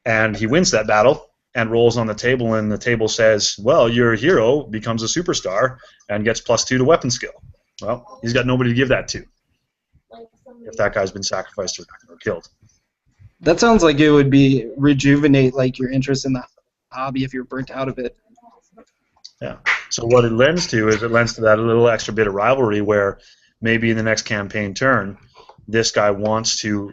and he wins that battle and rolls on the table, and the table says, well, your hero becomes a superstar and gets +2 to weapon skill. Well, he's got nobody to give that to if that guy's been sacrificed or killed. That sounds like it would be rejuvenate like your interest in the hobby if you're burnt out of it. Yeah. So what it lends to is it lends to that little extra bit of rivalry where maybe in the next campaign turn, this guy wants to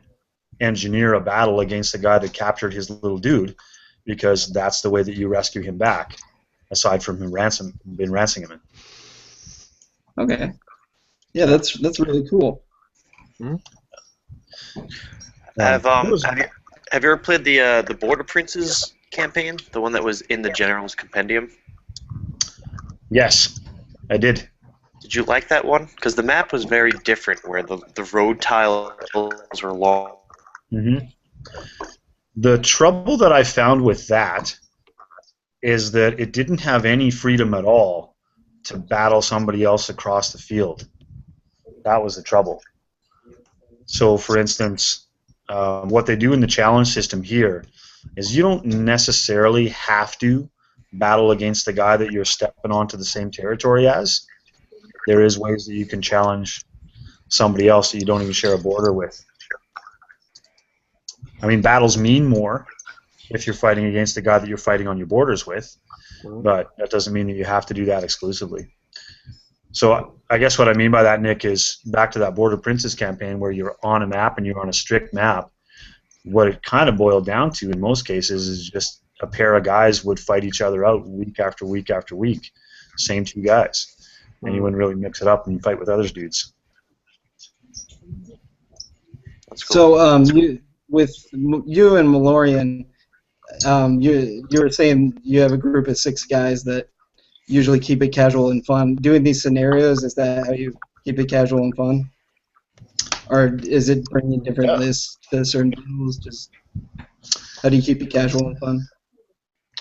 engineer a battle against the guy that captured his little dude, because that's the way that you rescue him back, aside from him ransoming him. Okay. Yeah, that's really cool. Have you ever played the Border Princes campaign, the one that was in the General's Compendium? Yes, I did. Did you like that one? Because the map was very different, where the road tiles were long. Mm-hmm. The trouble that I found with that is that it didn't have any freedom at all to battle somebody else across the field. That was the trouble. So, for instance, what they do in the challenge system here is you don't necessarily have to battle against the guy that you're stepping onto the same territory as. There is ways that you can challenge somebody else that you don't even share a border with. I mean, battles mean more if you're fighting against the guy that you're fighting on your borders with, but that doesn't mean that you have to do that exclusively. So I guess what I mean by that, Nick, is back to that Border Princes campaign where you're on a map and you're on a strict map. What it kind of boiled down to in most cases is just a pair of guys would fight each other out week after week after week, same two guys, and you wouldn't really mix it up and you fight with other dudes. That's cool. So with you and Malorian, you were saying you have a group of 6 guys that usually keep it casual and fun. Doing these scenarios, is that how you keep it casual and fun? or is it bringing different lists to certain battles? Just how do you keep it casual and fun?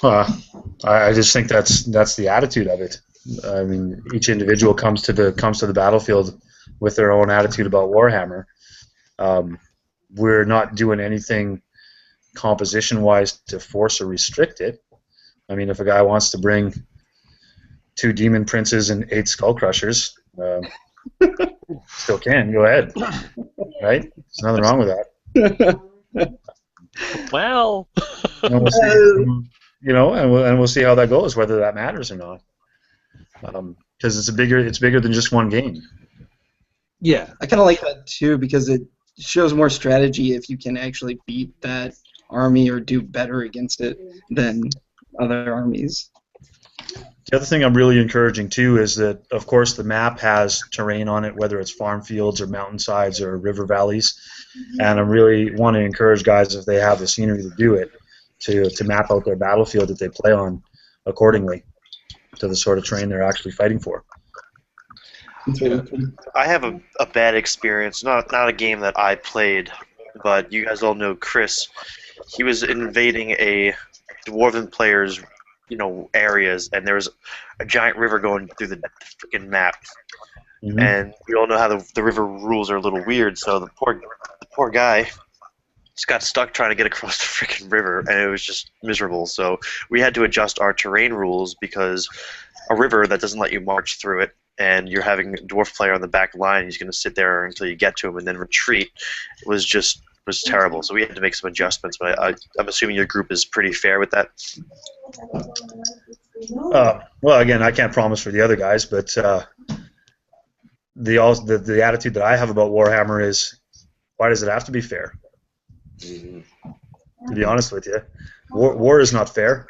I just think that's the attitude of it. I mean, each individual comes to the battlefield with their own attitude about Warhammer. We're not doing anything composition-wise to force or restrict it. I mean, if a guy wants to bring 2 Demon Princes and 8 Skull Crushers, still can. Go ahead. Right? There's nothing wrong with that. Well, And we'll see, and we'll see how that goes, whether that matters or not. Because it's bigger than just one game. Yeah, I kind of like that too because it shows more strategy if you can actually beat that army or do better against it than other armies. The other thing I'm really encouraging too is that, of course, the map has terrain on it, whether it's farm fields or mountainsides or river valleys, and I really want to encourage guys, if they have the scenery to do it, to map out their battlefield that they play on accordingly to the sort of terrain they're actually fighting for. I have a bad experience, not a game that I played, but you guys all know Chris. He was invading a Dwarven player's areas, and there was a giant river going through the freaking map. Mm-hmm. And we all know how the river rules are a little weird, so the poor guy just got stuck trying to get across the freaking river, and it was just miserable. So we had to adjust our terrain rules because a river that doesn't let you march through it, and you're having a dwarf player on the back line, he's going to sit there until you get to him and then retreat, was terrible. So we had to make some adjustments, but I'm assuming your group is pretty fair with that. Well, again, I can't promise for the other guys, but the attitude that I have about Warhammer is, why does it have to be fair? To be honest with you, war is not fair.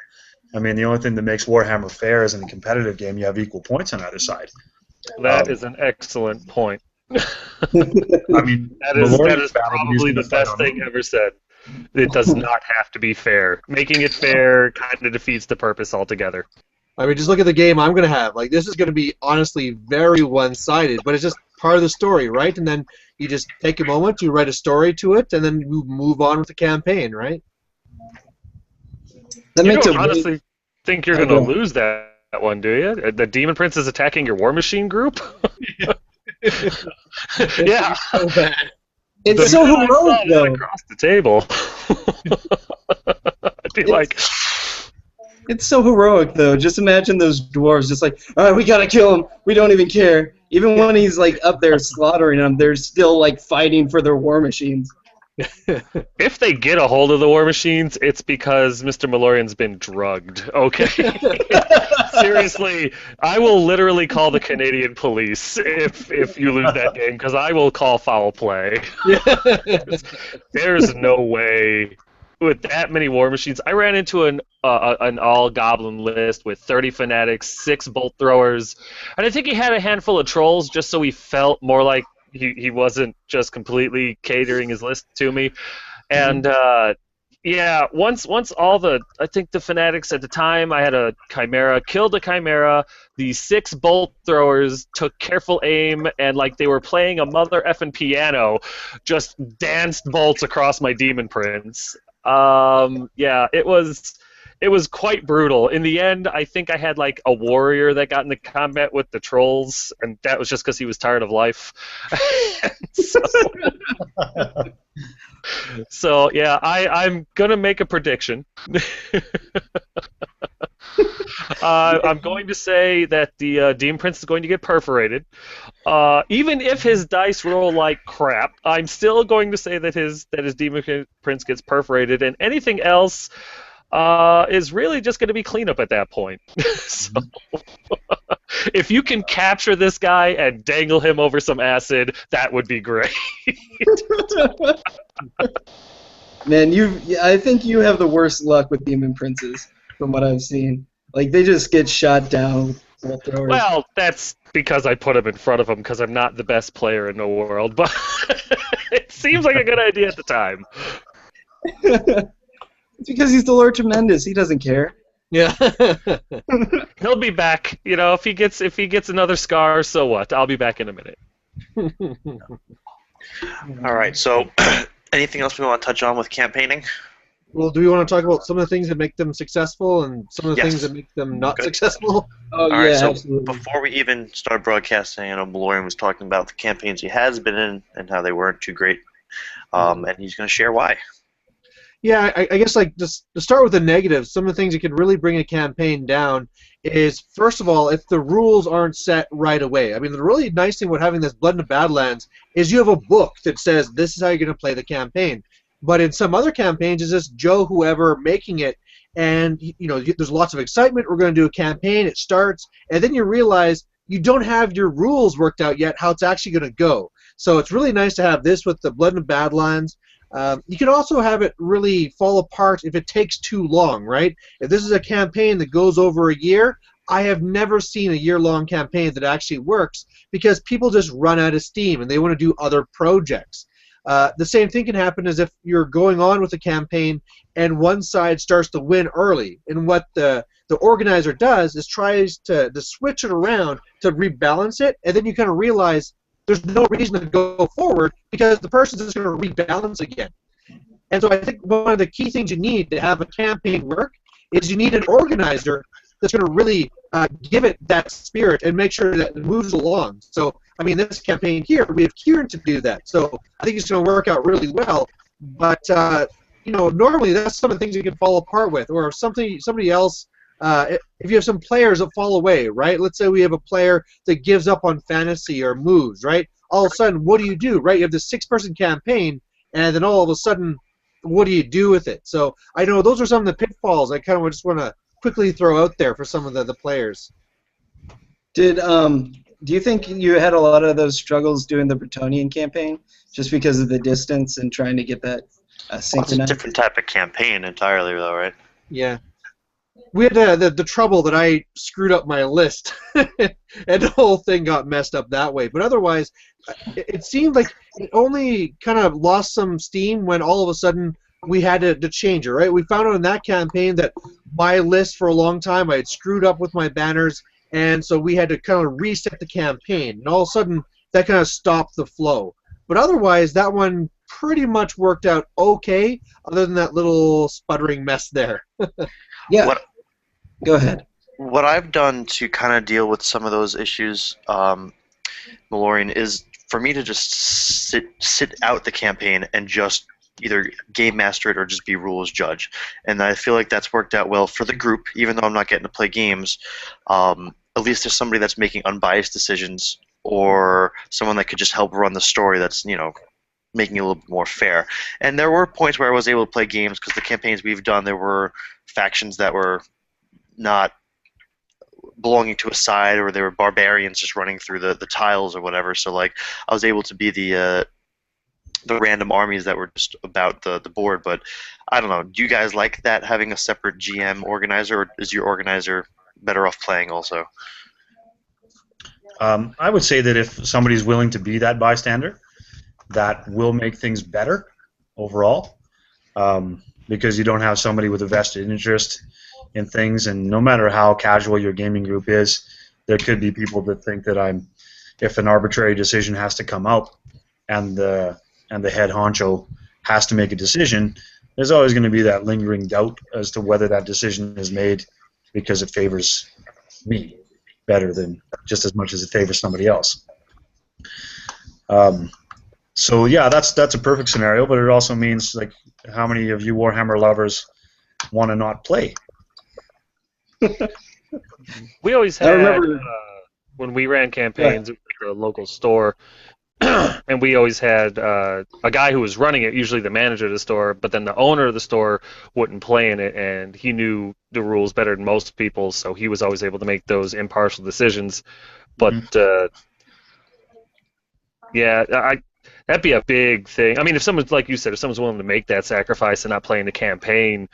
I mean, the only thing that makes Warhammer fair is in a competitive game, you have equal points on either side. That is an excellent point. I mean, that is probably the best thing ever said. It does not have to be fair. Making it fair kind of defeats the purpose altogether. I mean, just look at the game I'm going to have. Like, this is going to be, honestly, very one-sided, but it's just part of the story, right? And then you just take a moment, you write a story to it, and then you move on with the campaign, right? You don't honestly think you're going to lose that one, do you? The Demon Prince is attacking your War Machine group? Yeah. So bad. It's so heroic, though. Across the table. I'd be like... It's so heroic, though. Just imagine those dwarves just like, all right, we gotta kill him. We don't even care. Even when he's like up there slaughtering them, they're still like fighting for their war machines. If they get a hold of the war machines, it's because Mr. Malorian's been drugged. Okay. Seriously, I will literally call the Canadian police if you lose that game, because I will call foul play. There's no way. With that many war machines, I ran into an all-goblin list with 30 fanatics, 6 bolt throwers, and I think he had a handful of trolls just so he felt more like he wasn't just completely catering his list to me. And yeah, once all the, I think the fanatics at the time, I had a chimera, killed a chimera, the 6 bolt throwers took careful aim, and like they were playing a mother effing piano, just danced bolts across my demon prince. Yeah, it was quite brutal. In the end, I think I had like a warrior that got into combat with the trolls, and that was just because he was tired of life. So yeah, I'm gonna make a prediction. I'm going to say that the Demon Prince is going to get perforated. Even if his dice roll like crap, I'm still going to say that his Demon Prince gets perforated, and anything else is really just going to be cleanup at that point. So, if you can capture this guy and dangle him over some acid, that would be great. Man, I think you have the worst luck with Demon Princes from what I've seen. Like, they just get shot down with bolt throwers. Well, that's because I put him in front of him because I'm not the best player in the world, but it seems like a good idea at the time. It's because he's the Lord Tremendous. He doesn't care. Yeah. He'll be back. You know, if he gets another scar, so what? I'll be back in a minute. All right. So, anything else we want to touch on with campaigning? Well, do we want to talk about some of the things that make them successful and some of the things that make them not successful? Oh, All right, yeah, so absolutely. before we even start broadcasting, I know Malorian was talking about the campaigns he has been in and how they weren't too great, and he's going to share why. Yeah, I guess like just to start with the negatives, some of the things that can really bring a campaign down is, first of all, if the rules aren't set right away. I mean, the really nice thing about having this Blood in the Badlands is you have a book that says this is how you're going to play the campaign. But in some other campaigns, it's just Joe whoever making it, and there's lots of excitement. We're going to do a campaign. It starts, and then you realize you don't have your rules worked out yet, how it's actually going to go. So it's really nice to have this with the Blood in the Badlands. You can also have it really fall apart if it takes too long, right? If this is a campaign that goes over a year, I have never seen a year-long campaign that actually works because people just run out of steam and they want to do other projects. The same thing can happen as if you're going on with a campaign and one side starts to win early. And what the organizer does is tries to switch it around to rebalance it, and then you kind of realize there's no reason to go forward because the person's just going to rebalance again. And so I think one of the key things you need to have a campaign work is you need an organizer that's going to really give it that spirit and make sure that it moves along. So, I mean, this campaign here, we have Kieran to do that. So I think it's going to work out really well. But, normally that's some of the things you can fall apart with. Or if somebody else, if you have some players that fall away, right? Let's say we have a player that gives up on fantasy or moves, right? All of a sudden, what do, right? You have this 6-person campaign, and then all of a sudden, what do you do with it? So I know those are some of the pitfalls I kind of just want to quickly throw out there for some of the players. Do you think you had a lot of those struggles doing the Bretonian campaign just because of the distance and trying to get that synchronized? It's a different type of campaign entirely, though, right? Yeah. We had the trouble that I screwed up my list, and the whole thing got messed up that way. But otherwise, it seemed like it only kind of lost some steam when all of a sudden we had to change it, right? We found out in that campaign that my list for a long time, I had screwed up with my banners, and so we had to kind of reset the campaign. And all of a sudden, that kind of stopped the flow. But otherwise, that one pretty much worked out okay, other than that little sputtering mess there. Yeah. Go ahead. What I've done to kind of deal with some of those issues, Malorian, is for me to just sit out the campaign and just either game master it or just be rules judge. And I feel like that's worked out well for the group, even though I'm not getting to play games. At least there's somebody that's making unbiased decisions, or someone that could just help run the story that's, making it a little bit more fair. And there were points where I was able to play games because the campaigns we've done, there were factions that were not belonging to a side, or they were barbarians just running through the tiles or whatever. So like I was able to be the random armies that were just about the board. But I don't know. Do you guys like that, having a separate GM organizer, or is your organizer better off playing also? I would say that if somebody's willing to be that bystander, that will make things better overall, because you don't have somebody with a vested interest in things, and no matter how casual your gaming group is, there could be people that think that if an arbitrary decision has to come out and the head honcho has to make a decision, there's always going to be that lingering doubt as to whether that decision is made because it favors me better than just as much as it favors somebody else. So yeah, that's a perfect scenario, but it also means, like, how many of you Warhammer lovers want to not play? We always had, when we ran campaigns at the local store, and we always had a guy who was running it, usually the manager of the store, but then the owner of the store wouldn't play in it, and he knew the rules better than most people, so he was always able to make those impartial decisions. But that'd be a big thing. I mean, if someone's, like you said, if someone's willing to make that sacrifice and not play in the campaign,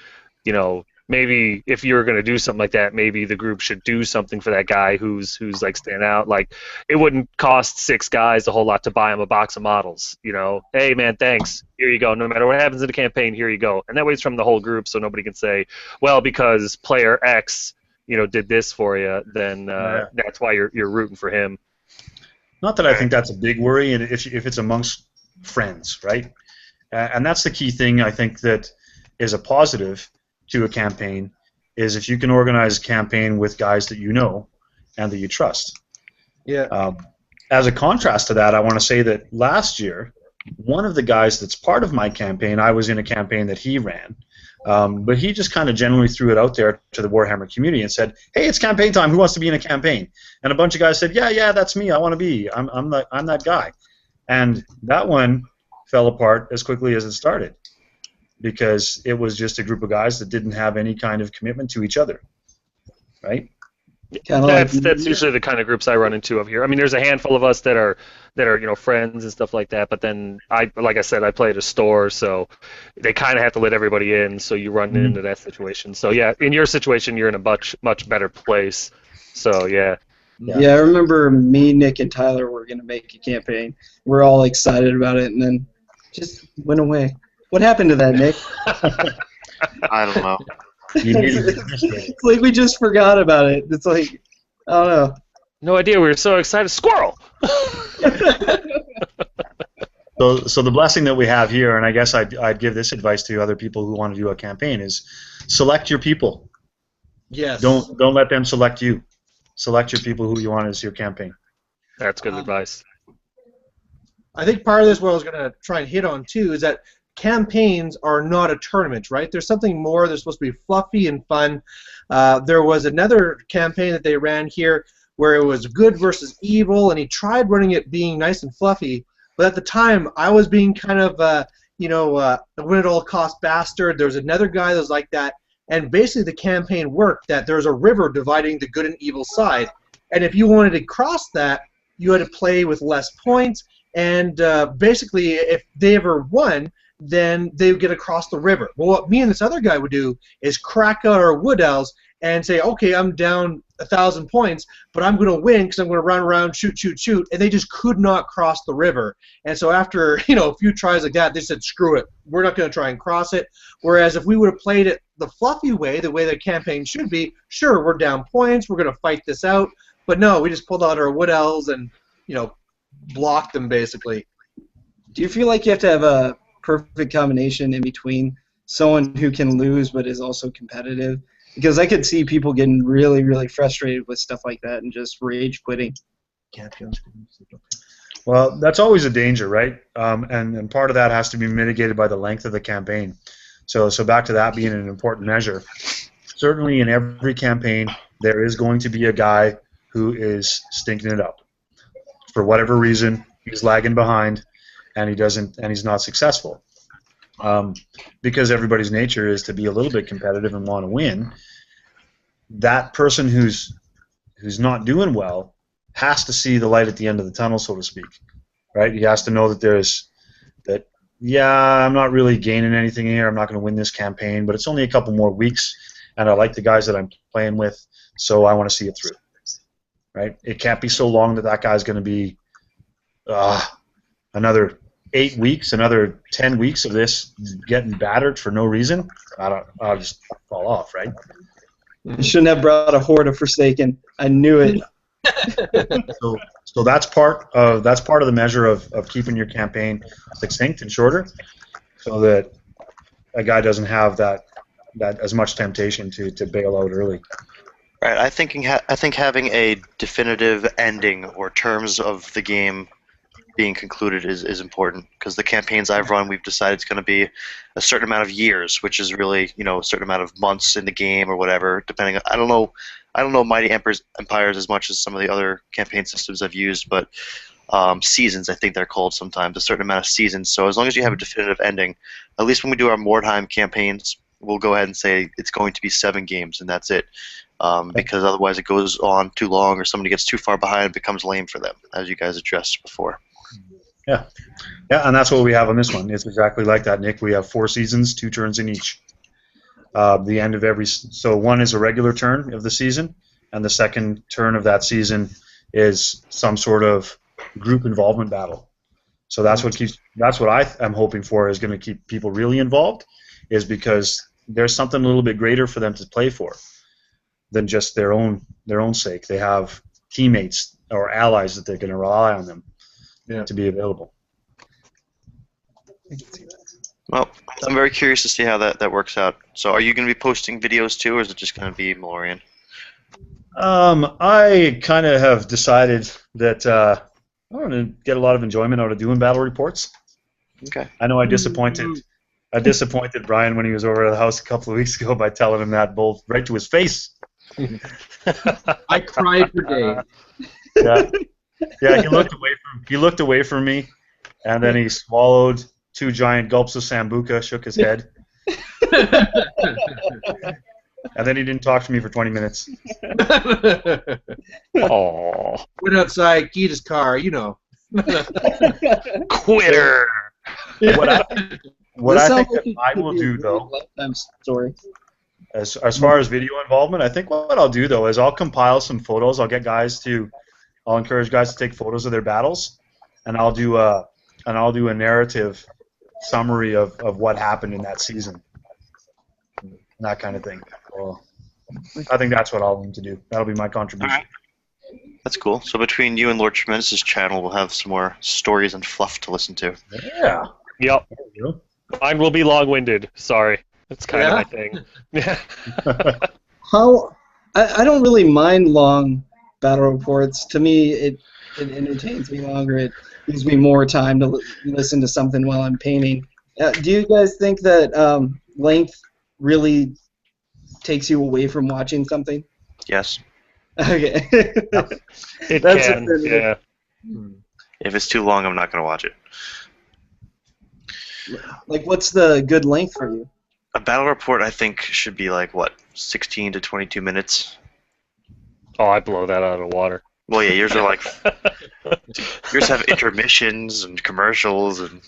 maybe if you're going to do something like that, maybe the group should do something for that guy who's like standing out. Like, it wouldn't cost 6 guys a whole lot to buy him a box of models. Hey man, thanks. Here you go. No matter what happens in the campaign, here you go. And that way it's from the whole group, so nobody can say, well, because player X, did this for you, then that's why you're rooting for him. Not that I think that's a big worry, and if it's amongst friends, right? And that's the key thing I think that is a positive to a campaign, is if you can organize a campaign with guys that you know and that you trust. Yeah. As a contrast to that, I want to say that last year, one of the guys that's part of my campaign, I was in a campaign that he ran, but he just kind of generally threw it out there to the Warhammer community and said, "Hey, it's campaign time. Who wants to be in a campaign?" And a bunch of guys said, "Yeah, that's me. I want to be. I'm that guy." And that one fell apart as quickly as it started, because it was just a group of guys that didn't have any kind of commitment to each other, right? That's usually the kind of groups I run into up here. I mean, there's a handful of us that are friends and stuff like that. But then like I said, I play at a store, so they kind of have to let everybody in. So you run into that situation. So yeah, in your situation, you're in a much better place. So yeah. Yeah, I remember me, Nick, and Tyler were going to make a campaign. We're all excited about it, and then just went away. What happened to that, Nick? I don't know. It's like we just forgot about it. It's like, I don't know. No idea. We were so excited. Squirrel! So the blessing that we have here, and I guess I'd give this advice to other people who want to do a campaign, is select your people. Yes. Don't let them select you. Select your people who you want as your campaign. That's good advice. I think part of this, what I was going to try and hit on too, is that campaigns are not a tournament, right? There's something more. They're supposed to be fluffy and fun. There was another campaign that they ran here where it was good versus evil, and he tried running it being nice and fluffy, but at the time I was being kind of, a win-at-all-cost bastard. There was another guy that was like that, and basically the campaign worked that there was a river dividing the good and evil side, and if you wanted to cross that, you had to play with less points, and basically if they ever won, then they would get across the river. Well, what me and this other guy would do is crack out our wood elves and say, okay, I'm down 1,000 points, but I'm going to win because I'm going to run around, shoot, and they just could not cross the river. And so after a few tries like that, they said, screw it, we're not going to try and cross it. Whereas if we would have played it the fluffy way, the way the campaign should be, sure, we're down points, we're going to fight this out, but no, we just pulled out our wood elves and blocked them basically. Do you feel like you have to have a perfect combination in between someone who can lose but is also competitive? Because I could see people getting really, really frustrated with stuff like that and just rage quitting. Well, that's always a danger, right? And part of that has to be mitigated by the length of the campaign. So back to that being an important measure. Certainly in every campaign, there is going to be a guy who is stinking it up. For whatever reason, he's lagging behind, and he's not successful. Because everybody's nature is to be a little bit competitive and want to win. That person who's not doing well has to see the light at the end of the tunnel, so to speak, right? He has to know that I'm not really gaining anything here. I'm not going to win this campaign, but it's only a couple more weeks, and I like the guys that I'm playing with, so I want to see it through, right? It can't be so long that guy's going to be another 8 weeks, another 10 weeks of this getting battered for no reason. I'll just fall off, right? You shouldn't have brought a horde of Forsaken. I knew it. So that's part of the measure of keeping your campaign succinct and shorter, so that a guy doesn't have that as much temptation to bail out early. Right. I think having a definitive ending or terms of the game being concluded is important, because the campaigns I've run, we've decided it's going to be a certain amount of years, which is really a certain amount of months in the game or whatever. Depending, I don't know Mighty Empires as much as some of the other campaign systems I've used, but seasons, I think they're called sometimes, a certain amount of seasons. So as long as you have a definitive ending, at least when we do our Mordheim campaigns, we'll go ahead and say it's going to be 7 games and that's it. Because otherwise it goes on too long or somebody gets too far behind, it becomes lame for them, as you guys addressed before. Yeah, and that's what we have on this one. It's exactly like that, Nick. We have 4 seasons, 2 turns in each. The end of so one is a regular turn of the season, and the second turn of that season is some sort of group involvement battle. So that's what I am hoping for is going to keep people really involved, is because there's something a little bit greater for them to play for than just their own sake. They have teammates or allies that they're going to rely on them to be available. I can see that. Well, I'm very curious to see how that works out. So, are you going to be posting videos too, or is it just going to be Malorian? I kind of have decided that I want to get a lot of enjoyment out of doing battle reports. Okay. I know I disappointed Brian when he was over at the house a couple of weeks ago by telling him that both right to his face. I cried for days. Yeah, yeah. He looked away from me, and then he swallowed 2 giant gulps of sambuca, shook his head, and then he didn't talk to me for 20 minutes. Aww. Went outside, keyed his car, you know. Quitter. What I think that I will do, though, lifetime story. as far as video involvement, I think what I'll do though is I'll compile some photos. I'll encourage guys to take photos of their battles, and I'll do a narrative summary of what happened in that season, and that kind of thing. Well, I think that's what I'll aim to do. That'll be my contribution. That's cool. So between you and Lord Tremendous's channel, we'll have some more stories and fluff to listen to. Yeah. Yep. There you go. Mine will be long-winded. Sorry. That's kind of my thing. Yeah. I don't really mind long battle reports. To me, it entertains me longer. It gives me more time to listen to something while I'm painting. Do you guys think that length really takes you away from watching something? Yes. Okay. It That's can, yeah. If it's too long, I'm not going to watch it. Like, what's the good length for you? A battle report, I think, should be like, what, 16 to 22 minutes? Oh, I blow that out of the water. Well, yeah, yours are like... yours have intermissions and commercials and...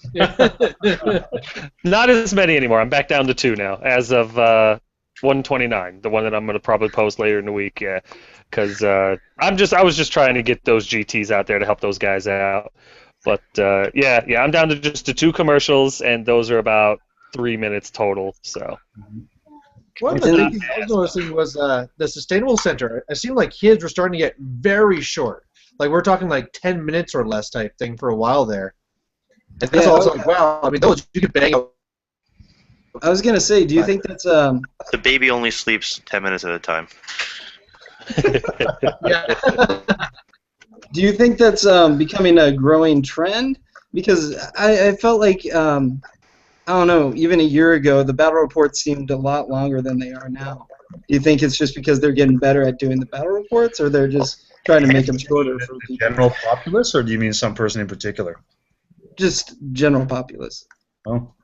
Not as many anymore. I'm back down to 2 now, as of 129, the one that I'm going to probably post later in the week, yeah. Because I was just trying to get those GTs out there to help those guys out. But, yeah, I'm down to just the 2 commercials, and those are about 3 minutes total, so... One of the things I was noticing was the Sustainable Center. It seemed like kids were starting to get very short. Like, we're talking like 10 minutes or less type thing for a while there. And that's also like, wow, I mean, those you could bang out. I was going to say, do you think that's... The baby only sleeps 10 minutes at a time. Yeah. Do you think that's becoming a growing trend? Because I felt like... I don't know, even a year ago, the battle reports seemed a lot longer than they are now. Do you think it's just because they're getting better at doing the battle reports, or they're just trying to make them shorter for people? General populace, or do you mean some person in particular? Just general populace. Oh.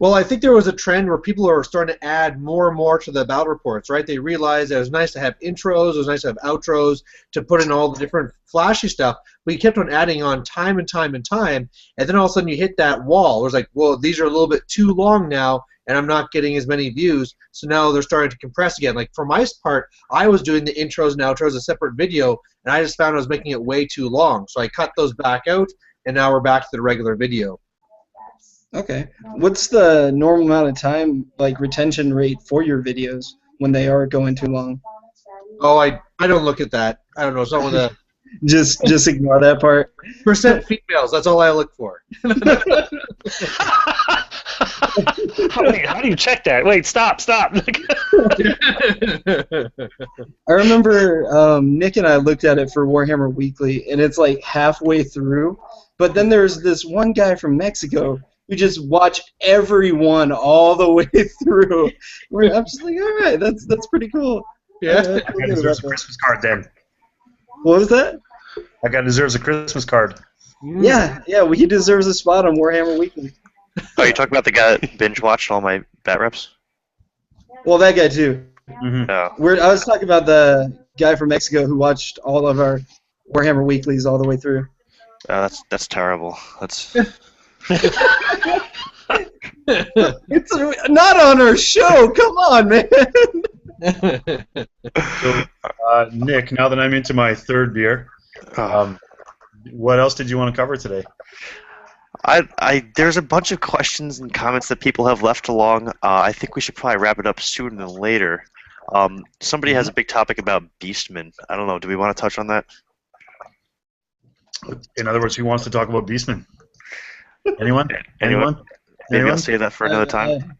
Well, I think there was a trend where people are starting to add more and more to the battle reports, right? They realized that it was nice to have intros, it was nice to have outros, to put in all the different flashy stuff, but you kept on adding on time and time and time, and then all of a sudden you hit that wall. It was like, well, these are a little bit too long now, and I'm not getting as many views, so now they're starting to compress again. Like, for my part, I was doing the intros and outros as a separate video, and I just found I was making it way too long, so I cut those back out, and now we're back to the regular video. Okay. What's the normal amount of time, like, retention rate for your videos when they are going too long? Oh, I don't look at that. I don't know. It's not with a just ignore that part. percent females. That's all I look for. How do you check that? Wait, stop. I remember Nick and I looked at it for Warhammer Weekly, and it's like halfway through. But then there's this one guy from Mexico who just watched everyone all the way through. I'm just like, all right, that's pretty cool. Yeah. That guy deserves a Christmas card then. What was that? That guy deserves a Christmas card. Yeah, well, he deserves a spot on Warhammer Weekly. Oh, you talking about the guy that binge-watched all my bat reps? Well, that guy too. Mm-hmm. Oh. I was talking about the guy from Mexico who watched all of our Warhammer Weeklies all the way through. That's terrible. That's... It's not on our show. Come on, man. So, Nick, now that I'm into my 3rd beer, what else did you want to cover today? There's a bunch of questions and comments that people have left along. I think we should probably wrap it up sooner than later. Somebody has a big topic about Beastmen. I don't know. Do we want to touch on that? In other words, who wants to talk about Beastmen? Anyone? Anyone? Maybe Anyone? I'll save that for another time.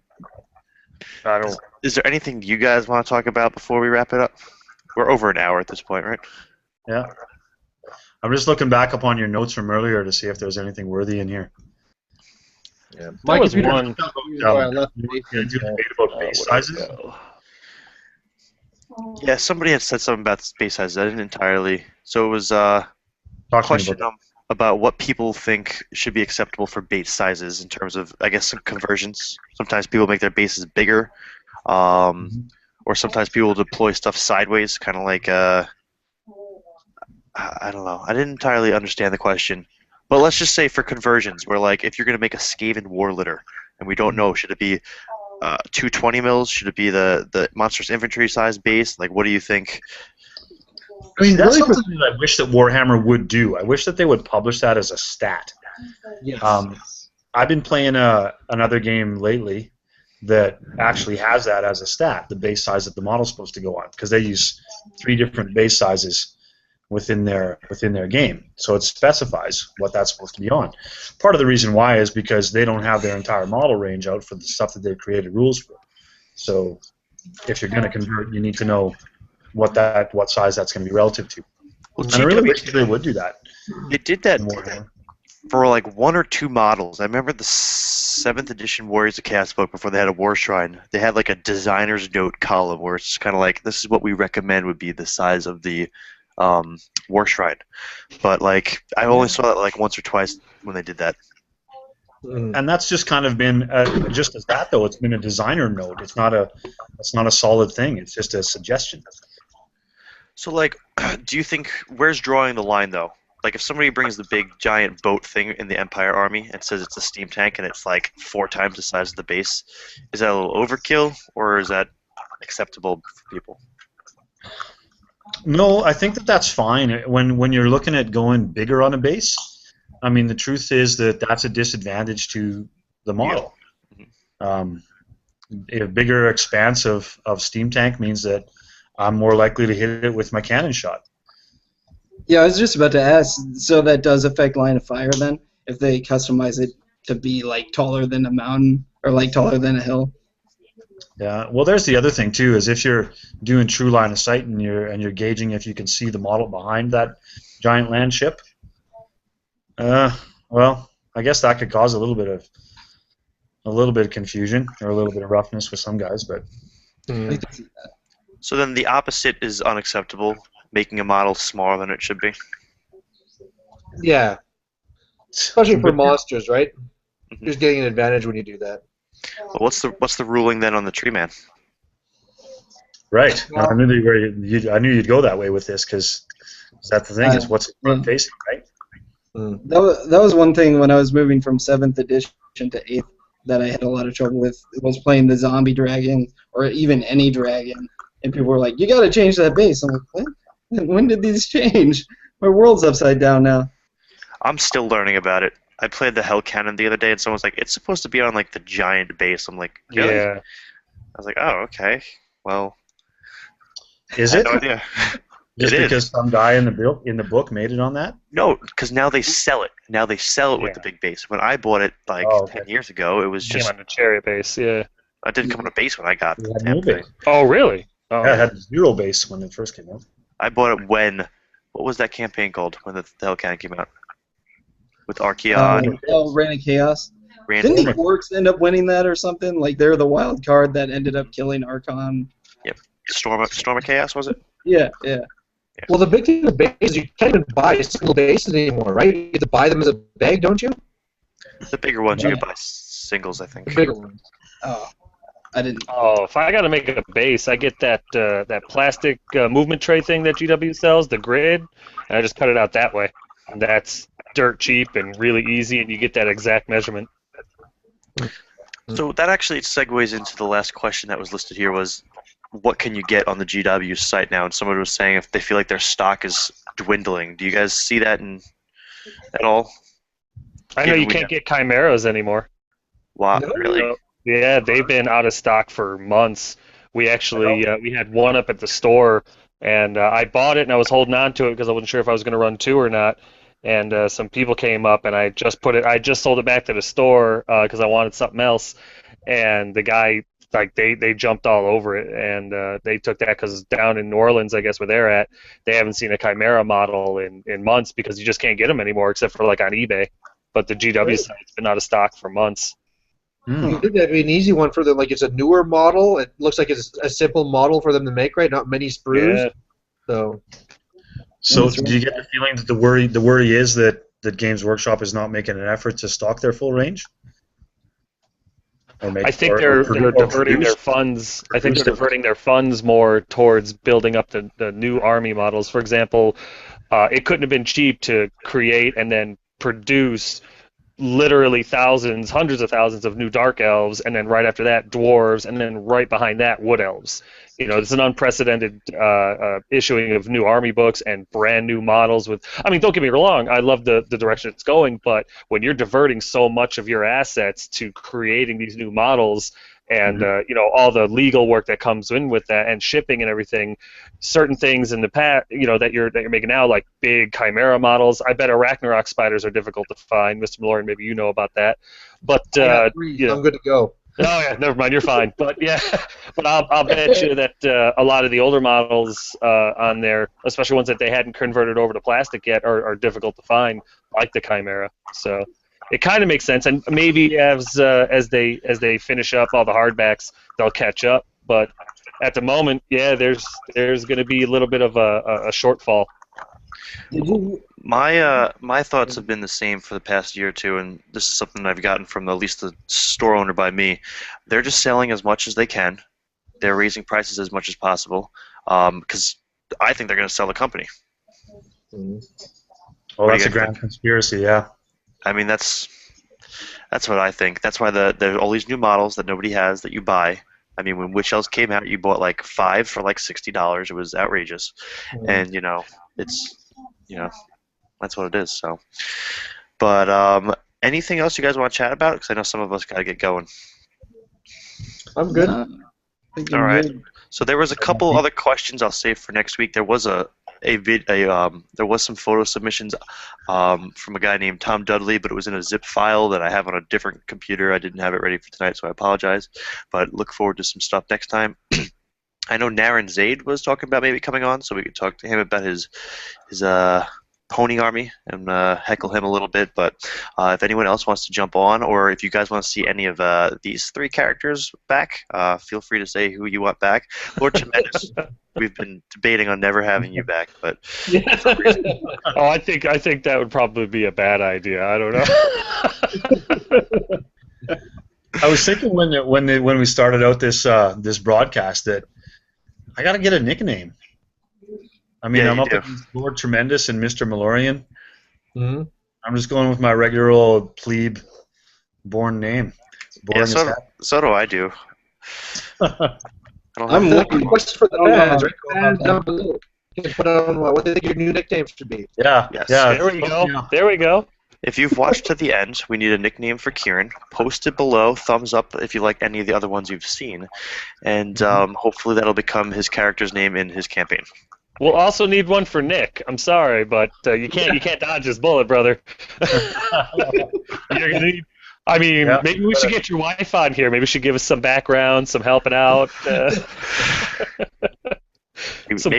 I don't. Is there anything you guys want to talk about before we wrap it up? We're over an hour at this point, right? Yeah. I'm just looking back upon your notes from earlier to see if there's anything worthy in here. Yeah. My There was computer one. I left You were gonna do debate about base sizes? Yeah, somebody had said something about space sizes. I didn't entirely. So it was Talk to me question about about what people think should be acceptable for base sizes in terms of, I guess, some conversions. Sometimes people make their bases bigger, or sometimes people deploy stuff sideways, kind of like I don't know. I didn't entirely understand the question, but let's just say for conversions, where like if you're going to make a Skaven war litter, and we don't know, should it be 220 mils? Should it be the monstrous infantry size base? Like, what do you think? I mean, that's really something that I wish that Warhammer would do. I wish that they would publish that as a stat. Yes. I've been playing another game lately that actually has that as a stat, the base size that the model's supposed to go on, because they use 3 different base sizes within their game, so it specifies what that's supposed to be on. Part of the reason why is because they don't have their entire model range out for the stuff that they've created rules for. So if you're going to convert, you need to know what size that's going to be relative to. Well, And I really wish they would do that. They did that More. for like 1 or 2 models. I remember the 7th edition Warriors of Chaos book before they had a War Shrine. They had like a designer's note column where it's kind of like, this is what we recommend would be the size of the War Shrine. But like, I only saw that like once or twice when they did that. And that's just kind of been just as that though. It's been a designer note. It's not a solid thing. It's just a suggestion. So like, do you think, where's drawing the line though? Like if somebody brings the big giant boat thing in the Empire Army and says it's a steam tank and it's like 4 times the size of the base, is that a little overkill or is that acceptable for people? No, I think that that's fine. When you're looking at going bigger on a base, I mean the truth is that that's a disadvantage to the model. A bigger expanse of steam tank means that I'm more likely to hit it with my cannon shot. Yeah, I was just about to ask. So that does affect line of fire then, if they customize it to be like taller than a mountain or like taller than a hill. Yeah. Well, there's the other thing too. Is if you're doing true line of sight and you're gauging if you can see the model behind that giant land ship. Well, I guess that could cause a little bit of confusion or a little bit of roughness with some guys, but. So then the opposite is unacceptable, making a model smaller than it should be. Yeah. Especially for monsters, right? Mhm. You're just getting an advantage when you do that. Well, what's the ruling then on the tree man? Right. I knew I knew you'd go that way with this because that's the thing is what's front facing, right? That was one thing when I was moving from 7th edition to 8th that I had a lot of trouble with. It was playing the zombie dragon or even any dragon, and people were like, "You got to change that base." I'm like, "What? When did these change? My world's upside down now." I'm still learning about it. I played the Hell Cannon the other day, and someone's like, "It's supposed to be on like the giant base." I'm like, "Really?" Yeah. I was like, "Oh, okay. Well, Is I it? had no idea." Just It is. because some guy in the book made it on that? No, because now they sell it. Now they sell it with the big base. When I bought it like 10 years ago, it was Came just on a chariot base, yeah. I didn't come on a base when I got It the had damn no thing. base. Oh, really? Oh. Yeah, it had 0 base when it first came out. I bought it when, what was that campaign called when the Hell Cannon came out? With Archeon. Reign of Chaos. Ran Didn't the Orcs end up winning that or something? Like they're the wild card that ended up killing Archon. Storm of Chaos, was it? Yeah. Well, the big thing with base is you can't even buy single bases anymore, right? You have to buy them as a bag, don't you? The bigger ones you could buy singles, I think. The bigger ones. Oh, I didn't. Oh, if I got to make a base, I get that that plastic movement tray thing that GW sells, the grid, and I just cut it out that way. And that's dirt cheap and really easy, and you get that exact measurement. So that actually segues into the last question that was listed here was, what can you get on the GW site now? And someone was saying if they feel like their stock is dwindling. Do you guys see that at all? I know you can't get chimeras anymore. Wow, No. really? Yeah, they've been out of stock for months. We actually we had one up at the store, and I bought it and I was holding on to it because I wasn't sure if I was going to run 2 or not. and some people came up, and I just sold it back to the store because I wanted something else, and the guy, like, they jumped all over it, and they took that because down in New Orleans, I guess where they're at, they haven't seen a Chimera model in months because you just can't get them anymore except for like on eBay. But the GW site's been out of stock for months. You think that'd be an easy one for them? Like, it's a newer model. It looks like it's a simple model for them to make, right? Not many sprues. Yeah. So do you get the feeling that the worry is that Games Workshop is not making an effort to stock their full range? I think they're diverting their funds. I think they're diverting their funds more towards building up the new army models. For example, it couldn't have been cheap to create and then produce literally thousands, hundreds of thousands of new dark elves, and then right after that dwarves, and then right behind that wood elves. It's an unprecedented issuing of new army books and brand new models. I mean, don't get me wrong, I love the direction it's going, but when you're diverting so much of your assets to creating these new models, and all the legal work that comes in with that, and shipping and everything, certain things in the past, that you're making now, like big Chimera models. I bet Ragnarok spiders are difficult to find. Mr. Mallory, maybe you know about that. But I'm good to go. Oh yeah, never mind, you're fine. But yeah, but I'll bet you that a lot of the older models on there, especially ones that they hadn't converted over to plastic yet, are difficult to find, like the Chimera. So it kind of makes sense, and maybe as they finish up all the hardbacks, they'll catch up. But at the moment, yeah, there's going to be a little bit of a shortfall. My thoughts have been the same for the past year or two, and this is something I've gotten from at least the store owner by me. They're just selling as much as they can. They're raising prices as much as possible because I think they're going to sell the company. Oh, that's a grand conspiracy, yeah. I mean, that's what I think. That's why there are all these new models that nobody has that you buy. I mean, when Witch Elves came out, you bought like 5 for like $60. It was outrageous, and it's that's what it is. So, but anything else you guys want to chat about? Because I know some of us got to get going. I'm good. All right. So there was a couple other questions I'll save for next week. There was there was some photo submissions from a guy named Tom Dudley, but it was in a zip file that I have on a different computer. I didn't have it ready for tonight, so I apologize. But look forward to some stuff next time. I know Naren Zaid was talking about maybe coming on, so we could talk to him about his pony army and heckle him a little bit. But if anyone else wants to jump on, or if you guys want to see any of these 3 characters back, feel free to say who you want back. Lord Tremendous, we've been debating on never having you back, but I think that would probably be a bad idea. I don't know. I was thinking when we started out this broadcast that I got to get a nickname. I mean, I'm up against Lord Tremendous and Mr. Malorian. Mm-hmm. I'm just going with my regular old plebe born name. So do I do. I'm looking for the fans, right? Down below. You can put on what they think your new nickname should be. Yeah. Yes. Yeah. There we go. Yeah. There we go. If you've watched to the end, we need a nickname for Kieran. Post it below. Thumbs up if you like any of the other ones you've seen, and hopefully that'll become his character's name in his campaign. We'll also need one for Nick. I'm sorry, but you can't dodge his bullet, brother. You're gonna need. I mean, maybe we should get your wife on here. Maybe she give us some background, some helping out, some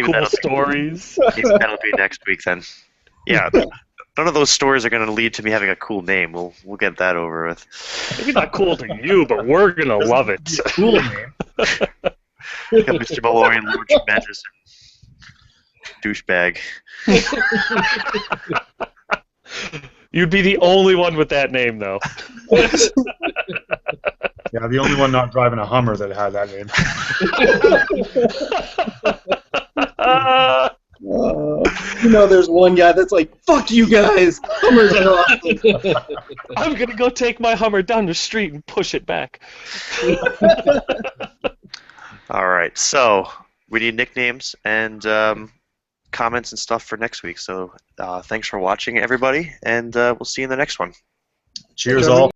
cool stories. Maybe that'll be next week then. Yeah. None of those stories are going to lead to me having a cool name. We'll get that over with. Maybe not cool to you, but we're going to love it. Cool name. Mr. Malloy and Lord Tremendous and douchebag. You'd be the only one with that name, though. Yeah, the only one not driving a Hummer that had that name. There's one guy that's like, fuck you guys! Hummers are awesome. I'm gonna go take my Hummer down the street and push it back. Alright, so we need nicknames and comments and stuff for next week. So thanks for watching, everybody, and we'll see you in the next one. Cheers all.